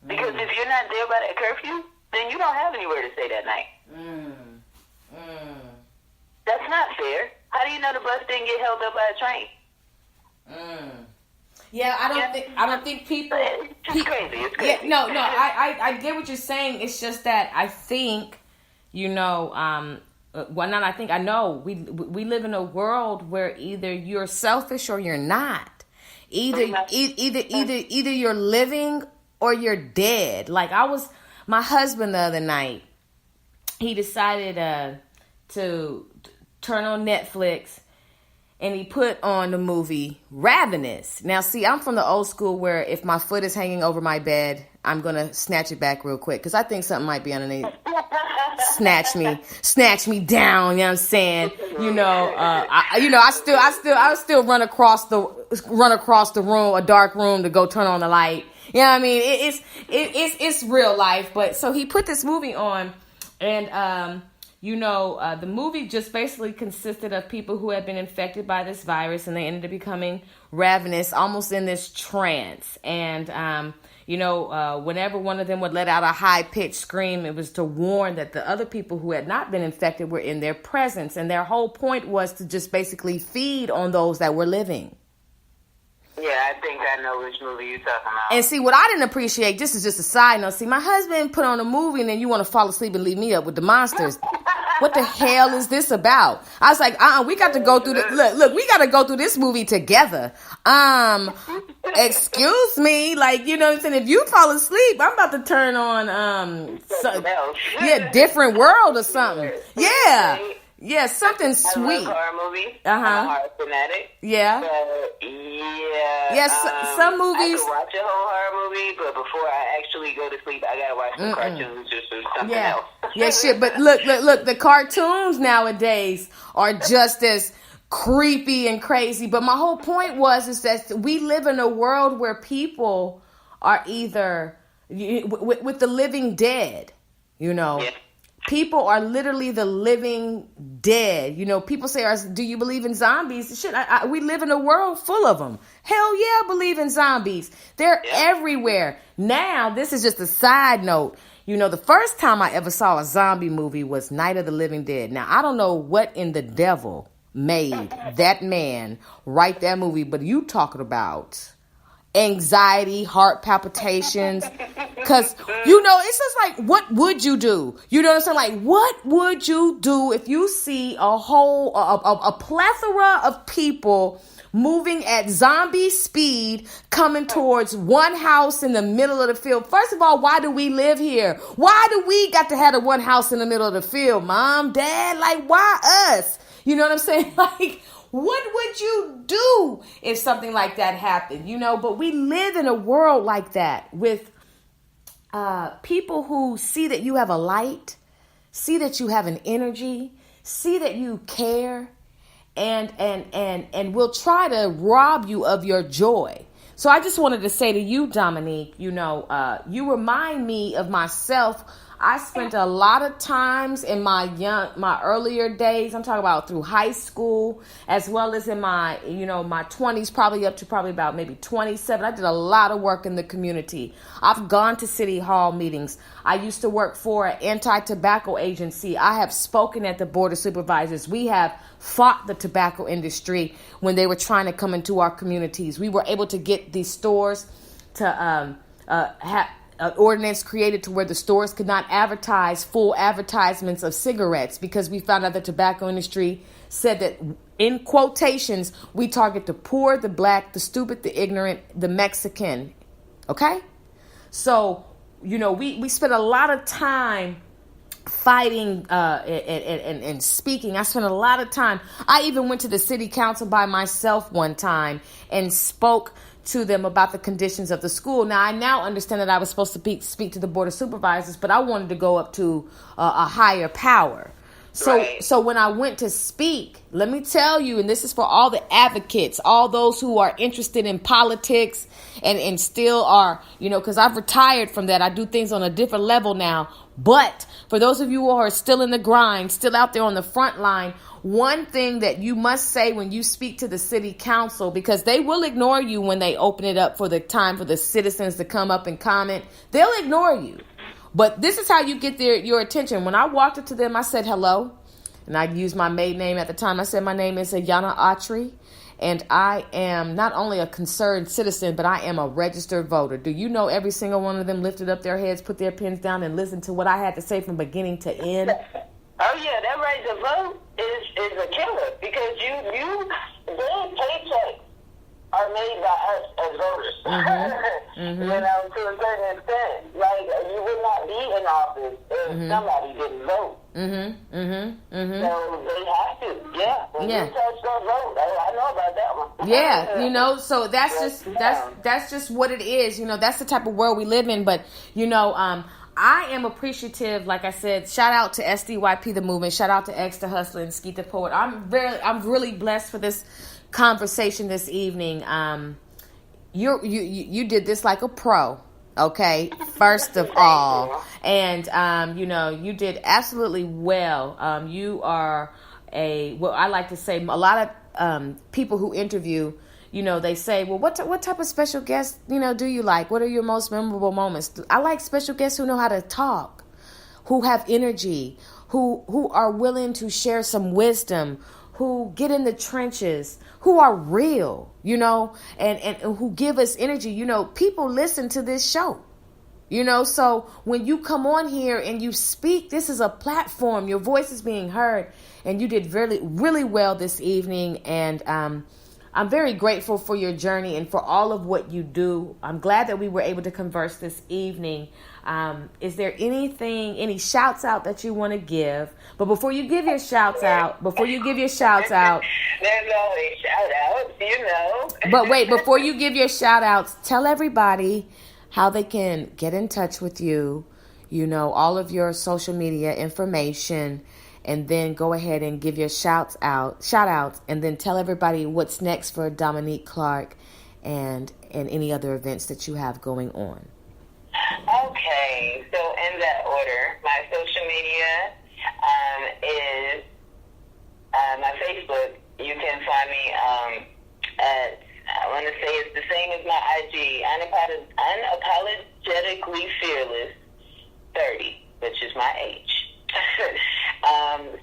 Because if you're not there by that curfew, then you don't have anywhere to stay that night. That's not fair. How do you know the bus didn't get held up by a train? Yeah, I don't think people. It's just crazy. It's crazy. Yeah, no. I get what you're saying. It's just that I think, well, not I think, I know, we live in a world where either you're selfish or you're not. Either you're living or you're dead. Like my husband the other night, he decided to turn on Netflix, and he put on the movie Ravenous. Now, see, I'm from the old school where if my foot is hanging over my bed, I'm going to snatch it back real quick because I think something might be underneath. Snatch me down, you know what I'm saying? I still run across the room, a dark room, to go turn on the light. You know what I mean? It's real life. But so he put this movie on, and the movie just basically consisted of people who had been infected by this virus, and they ended up becoming ravenous, almost in this trance. And, whenever one of them would let out a high-pitched scream, it was to warn that the other people who had not been infected were in their presence. And their whole point was to just basically feed on those that were living. Yeah, I think I know which movie you're talking about. And see, what I didn't appreciate, this is just a side note. See, my husband put on a movie and then you want to fall asleep and leave me up with the monsters. What the hell is this about? I was like, we got to go through look, we got to go through this movie together. Excuse me, like, you know what I'm saying? If you fall asleep, I'm about to turn on, Different World or something. Yeah. Yeah, something sweet. I love horror movies. I'm a horror fanatic. Yeah. But, some movies. I can watch a whole horror movie, but before I actually go to sleep, I gotta watch some cartoons or something else. Yeah, shit. But look. The cartoons nowadays are just as creepy and crazy. But my whole point is that we live in a world where people are either with the living dead, Yeah. People are literally the living dead. People say, do you believe in zombies? Shit, we live in a world full of them. Hell yeah, I believe in zombies. They're everywhere. Now, this is just a side note. The first time I ever saw a zombie movie was Night of the Living Dead. Now, I don't know what in the devil made that man write that movie, but you talking about anxiety, heart palpitations, because it's just like, what would you do? You know what I'm saying? Like, what would you do if you see a plethora of people moving at zombie speed coming towards one house in the middle of the field? First of all, why do we live here? Why do we got to have the one house in the middle of the field? Mom, Dad, like, why us? You know what I'm saying? Like, what would you do if something like that happened? But we live in a world like that with people who see that you have a light, see that you have an energy, see that you care, and will try to rob you of your joy. So I just wanted to say to you, Dominique, you remind me of myself. I spent a lot of times in my earlier days, I'm talking about through high school, as well as in my 20s, probably up to about maybe 27. I did a lot of work in the community. I've gone to city hall meetings. I used to work for an anti-tobacco agency. I have spoken at the board of supervisors. We have fought the tobacco industry when they were trying to come into our communities. We were able to get these stores to have an ordinance created to where the stores could not advertise full advertisements of cigarettes, because we found out the tobacco industry said that, in quotations, we target the poor, the black, the stupid, the ignorant, the Mexican. Okay? So, we spent a lot of time fighting and speaking. I spent a lot of time. I even went to the city council by myself one time and spoke to them about the conditions of the school. Now, I now understand that I was supposed to speak to the board of supervisors, but I wanted to go up to a higher power. So when I went to speak, let me tell you, and this is for all the advocates, all those who are interested in politics and still are, because I've retired from that. I do things on a different level now. But for those of you who are still in the grind, still out there on the front line, one thing that you must say when you speak to the city council, because they will ignore you when they open it up for the time for the citizens to come up and comment, they'll ignore you. But this is how you get your attention. When I walked up to them, I said hello, and I used my maiden name at the time. I said, my name is Ayana Autry, and I am not only a concerned citizen, but I am a registered voter. Do you know every single one of them lifted up their heads, put their pens down, and listened to what I had to say from beginning to end? Oh yeah, that right to vote is a killer because their paychecks are made by us as voters. You know, to a certain extent. Like, you would not be in office if somebody didn't vote. So they have to, yeah. When you touch their vote, I know about that one. Yeah, you know, so that's just what it is. You know, that's the type of world we live in. But, you know, I am appreciative, like I said, shout out to SDYP the movement, shout out to X the Hustler and Skeet the Poet. I'm really blessed for this conversation this evening. You did this like a pro, okay? First of all, and you know, you did absolutely well. You are I like to say, a lot of people who interview, you know, they say, well, what type of special guests, you know, do you like? What are your most memorable moments? I like special guests who know how to talk, who have energy, who are willing to share some wisdom, who get in the trenches, who are real, you know, and who give us energy. You know, people listen to this show, you know, so when you come on here and you speak, this is a platform, your voice is being heard, and you did really, really well this evening. And I'm very grateful for your journey and for all of what you do. I'm glad that we were able to converse this evening. Is there any shouts out that you want to give? But before you give your shouts out, There's always shout outs, you know. But wait, before you give your shout outs, tell everybody how they can get in touch with you, you know, all of your social media information, and then go ahead and give your shout outs, and then tell everybody what's next for Dominique Clark and any other events that you have going on. Okay, so in that order, my social media is my Facebook. You can find me at, I want to say it's the same as my IG, Unapologetically Fearless 30, which is my age.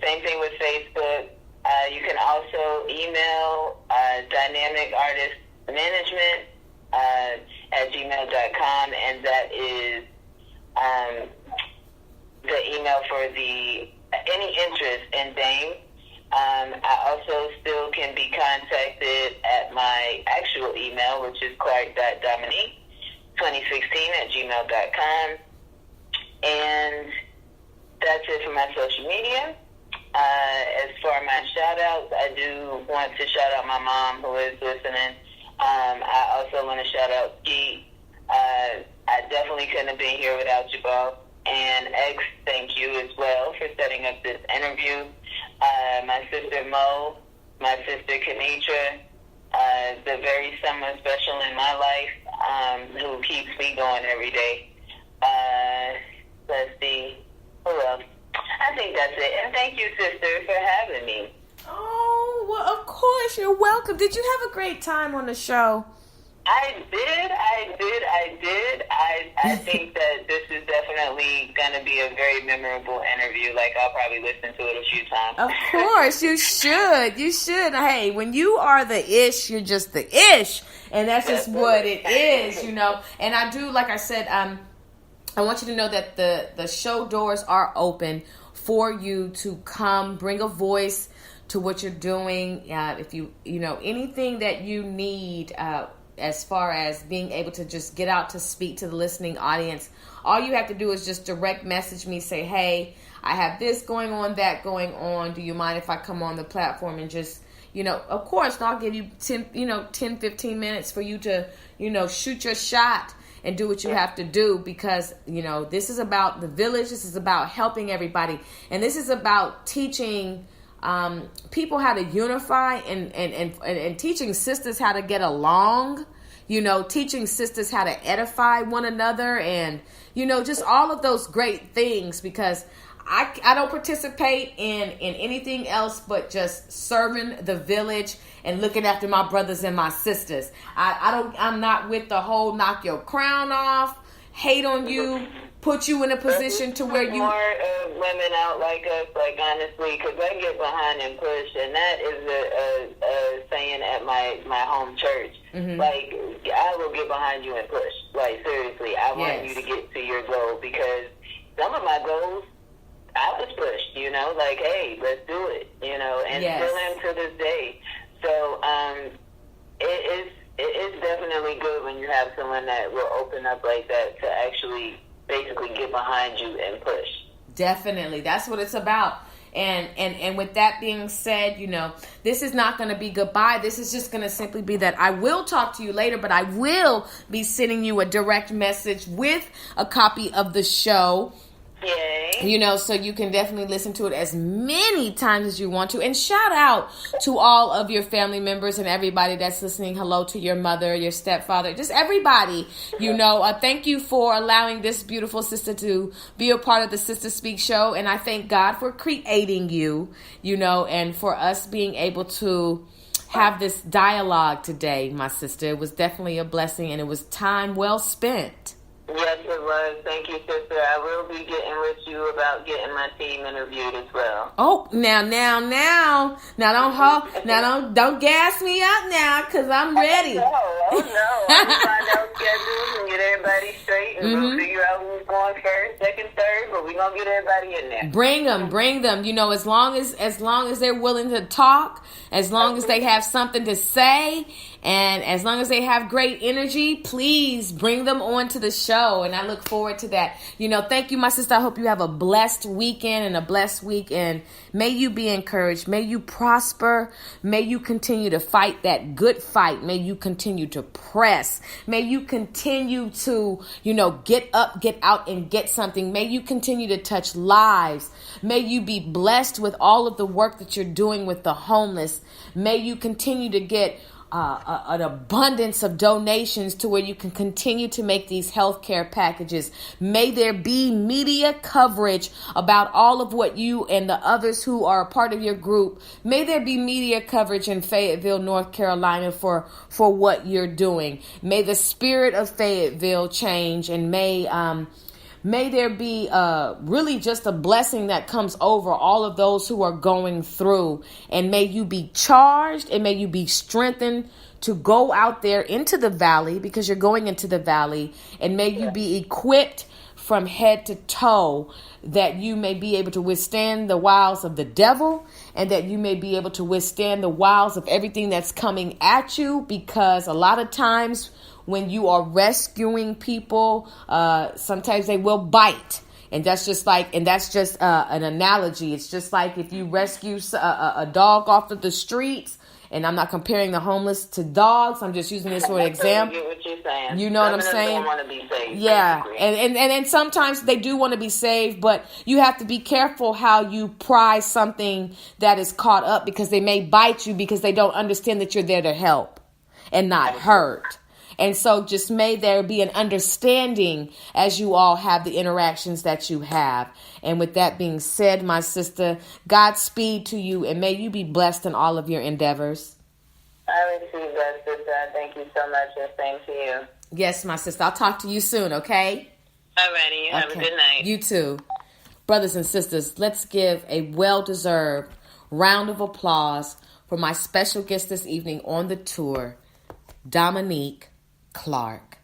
Same thing with Facebook. You can also email Dynamic Artist Management at gmail.com, and that is the email for any interest in Dame. I also still can be contacted at my actual email, which is clark.dominique2016@gmail.com. And that's it for my social media. As for my shout-outs, I do want to shout out my mom who is listening. I also want to shout out Skeet. I definitely couldn't have been here without you both. And X, thank you as well for setting up this interview. My sister Mo, my sister Kenitra, the very someone special in my life who keeps me going every day. Let's see, who else? I think that's it. And thank you, sister, for having me. Oh, well, of course, you're welcome. Did you have a great time on the show? I did. I think that this is definitely going to be a very memorable interview. Like, I'll probably listen to it a few times. Of course, you should. You should. Hey, when you are the ish, you're just the ish. And that's just what it is, you know. And I do, like I said, I want you to know that the show doors are open for you to come, bring a voice to what you're doing. If you know, anything that you need as far as being able to just get out to speak to the listening audience, all you have to do is just direct message me, say, hey, I have this going on, that going on. Do you mind if I come on the platform and just, you know, of course, I'll give you 10, 15 minutes for you to, you know, shoot your shot and do what you have to do, because, you know, this is about the village. This is about helping everybody. And this is about teaching people how to unify and teaching sisters how to get along, you know, teaching sisters how to edify one another, and, you know, just all of those great things, because I don't participate in anything else but just serving the village and looking after my brothers and my sisters. I'm not with the whole knock your crown off, hate on you, put you in a position to where you... More women out like us, like, honestly, because I get behind and push, and that is a saying at my home church. Mm-hmm. Like, I will get behind you and push. Like, seriously, I want you to get to your goal, because some of my goals, I was pushed, like, hey, let's do it, and still am to this day. So it is definitely good when you have someone that will open up like that to actually basically get behind you and push. Definitely. That's what it's about. And with that being said, this is not going to be goodbye. This is just going to simply be that I will talk to you later, but I will be sending you a direct message with a copy of the show. Yay. So you can definitely listen to it as many times as you want to. And shout out to all of your family members and everybody that's listening. Hello to your mother, your stepfather, just everybody. Thank you for allowing this beautiful sister to be a part of the Sister Speak show. And I thank God for creating you, and for us being able to have this dialogue today, my sister. It was definitely a blessing, and it was time well spent. Yes, it was. Thank you, sister. I will be getting with you about getting my team interviewed as well. Oh, now, don't gas me up now, because I'm ready. Oh, no. I'm going to find out schedules and get everybody straight, and we'll figure out who's going first, second, third, but we're going to get everybody in there. Bring them. As long as they're willing to talk, as long as they have something to say, and as long as they have great energy, please bring them on to the show. And I look forward to that. Thank you, my sister. I hope you have a blessed weekend and a blessed week. And may you be encouraged. May you prosper. May you continue to fight that good fight. May you continue to press. May you continue to, get up, get out, and get something. May you continue to touch lives. May you be blessed with all of the work that you're doing with the homeless. May you continue to get an abundance of donations to where you can continue to make these healthcare packages. May there be media coverage about all of what you and the others who are a part of your group. May there be media coverage in Fayetteville, North Carolina for what you're doing. May the spirit of Fayetteville change, and may there be really just a blessing that comes over all of those who are going through. And may you be charged and may you be strengthened to go out there into the valley, because you're going into the valley. And may you be equipped from head to toe, that you may be able to withstand the wiles of the devil, and that you may be able to withstand the wiles of everything that's coming at you. Because a lot of times when you are rescuing people, sometimes they will bite. And that's just an analogy. It's just like if you rescue a dog off of the streets, and I'm not comparing the homeless to dogs. I'm just using this for an example. I get what you're saying. You know what I'm saying? Don't want to be saved. Yeah. And sometimes they do want to be saved, but you have to be careful how you prize something that is caught up, because they may bite you because they don't understand that you're there to help and not hurt. And so just may there be an understanding as you all have the interactions that you have. And with that being said, my sister, Godspeed to you, and may you be blessed in all of your endeavors. I receive that, sister. Thank you so much, and same to you. Yes, my sister. I'll talk to you soon, okay? All righty. Have a good night. You too. Brothers and sisters, let's give a well-deserved round of applause for my special guest this evening on the tour, Dominique Clark.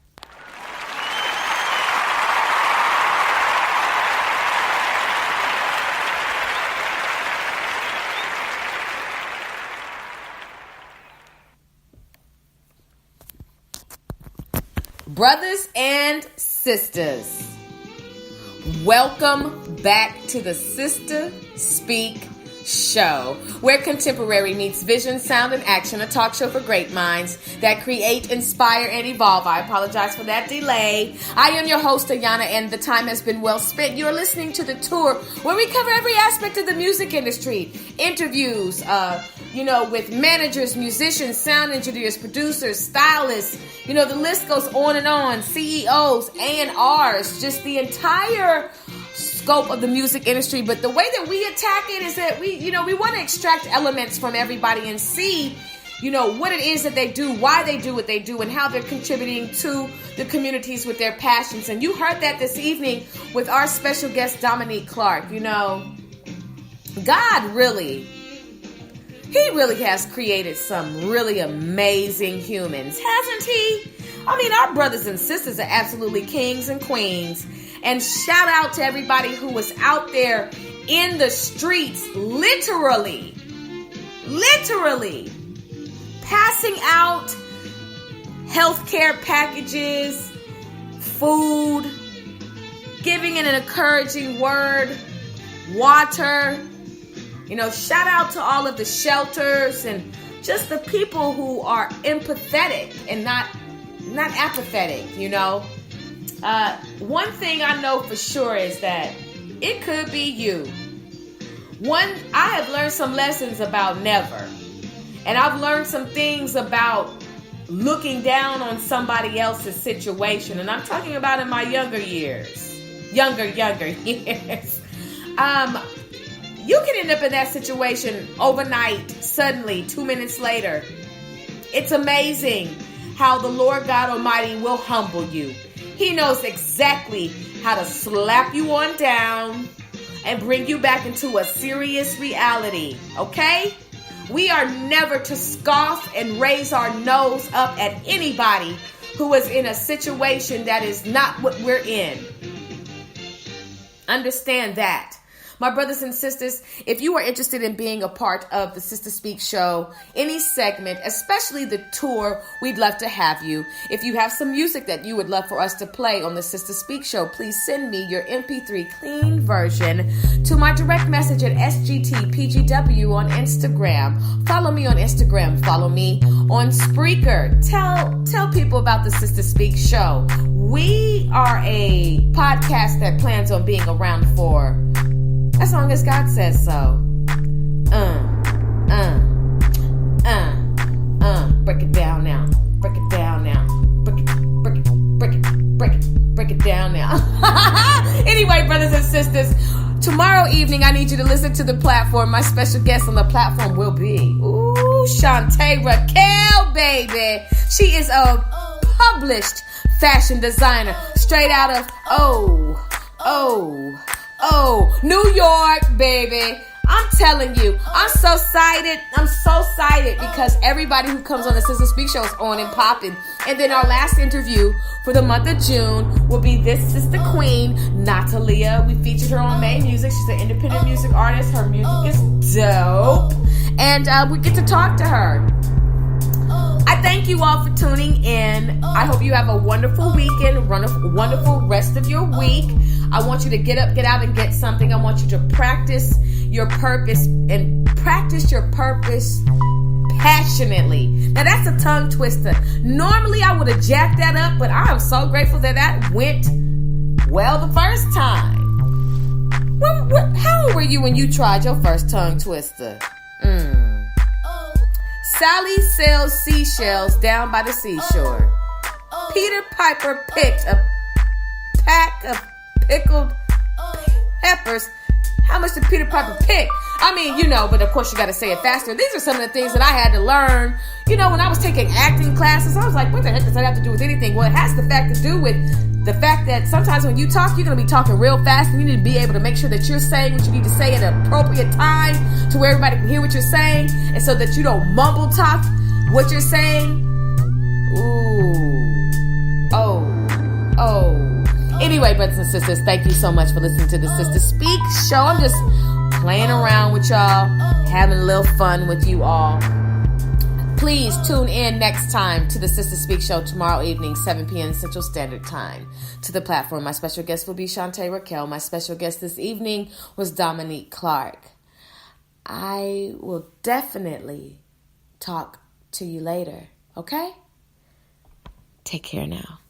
Brothers and sisters, welcome back to the Sister Speak Show, where contemporary meets vision, sound, and action, a talk show for great minds that create, inspire, and evolve. I apologize for that delay. I am your host, Ayana, and the time has been well spent. You're listening to the tour, where we cover every aspect of the music industry. Interviews, with managers, musicians, sound engineers, producers, stylists, the list goes on and on. CEOs, A&Rs, just the entire scope of the music industry. But the way that we attack it is that we want to extract elements from everybody and see, what it is that they do, why they do what they do, and how they're contributing to the communities with their passions. And you heard that this evening with our special guest, Dominique Clark. God really has created some really amazing humans, hasn't he? I mean, our brothers and sisters are absolutely kings and queens. And shout out to everybody who was out there in the streets, literally passing out healthcare packages, food, giving an encouraging word, water. Shout out to all of the shelters and just the people who are empathetic and not apathetic. One thing I know for sure is that it could be you. I have learned some lessons about never. And I've learned some things about looking down on somebody else's situation. And I'm talking about in my younger years. Younger years. You can end up in that situation overnight, suddenly, 2 minutes later. It's amazing how the Lord God Almighty will humble you. He knows exactly how to slap you on down and bring you back into a serious reality, okay? We are never to scoff and raise our nose up at anybody who is in a situation that is not what we're in. Understand that. My brothers and sisters, if you are interested in being a part of the Sister Speak show, any segment, especially the tour, we'd love to have you. If you have some music that you would love for us to play on the Sister Speak show, please send me your MP3 clean version to my direct message at SGTPGW on Instagram. Follow me on Instagram. Follow me on Spreaker. Tell people about the Sister Speak show. We are a podcast that plans on being around for as long as God says so. Break it down now. Break it down now. Break it down now. Anyway, brothers and sisters, tomorrow evening I need you to listen to the platform. My special guest on the platform will be Shantae Raquel, baby. She is a published fashion designer straight out of New York, baby. I'm telling you, I'm so excited. Because everybody who comes on the Sister Speak show is on and popping. And then our last interview for the month of June will be this sister queen, Natalia. We featured her on May Music. She's an independent music artist. Her music is dope. And we get to talk to her. I thank you all for tuning in. I hope you have a wonderful weekend, a wonderful rest of your week. I want you to get up, get out, and get something. I want you to practice your purpose and practice your purpose passionately. Now, that's a tongue twister. Normally, I would have jacked that up, but I am so grateful that went well the first time. How old were you when you tried your first tongue twister? Sally sells seashells down by the seashore. Peter Piper picked a pack of pickled peppers. How much did Peter Piper pick? But of course you got to say it faster. These are some of the things that I had to learn. When I was taking acting classes, I was like, what the heck does that have to do with anything? Well, it has the fact to do with the fact that sometimes when you talk, you're going to be talking real fast, and you need to be able to make sure that you're saying what you need to say at an appropriate time to where everybody can hear what you're saying, and so that you don't mumble talk what you're saying. Anyway, brothers and sisters, thank you so much for listening to the Sister Speak show. I'm just playing around with y'all, having a little fun with you all. Please tune in next time to the Sister Speak show tomorrow evening, 7 p.m. Central Standard Time. To the platform, my special guest will be Shantae Raquel. My special guest this evening was Dominique Clark. I will definitely talk to you later, okay? Take care now.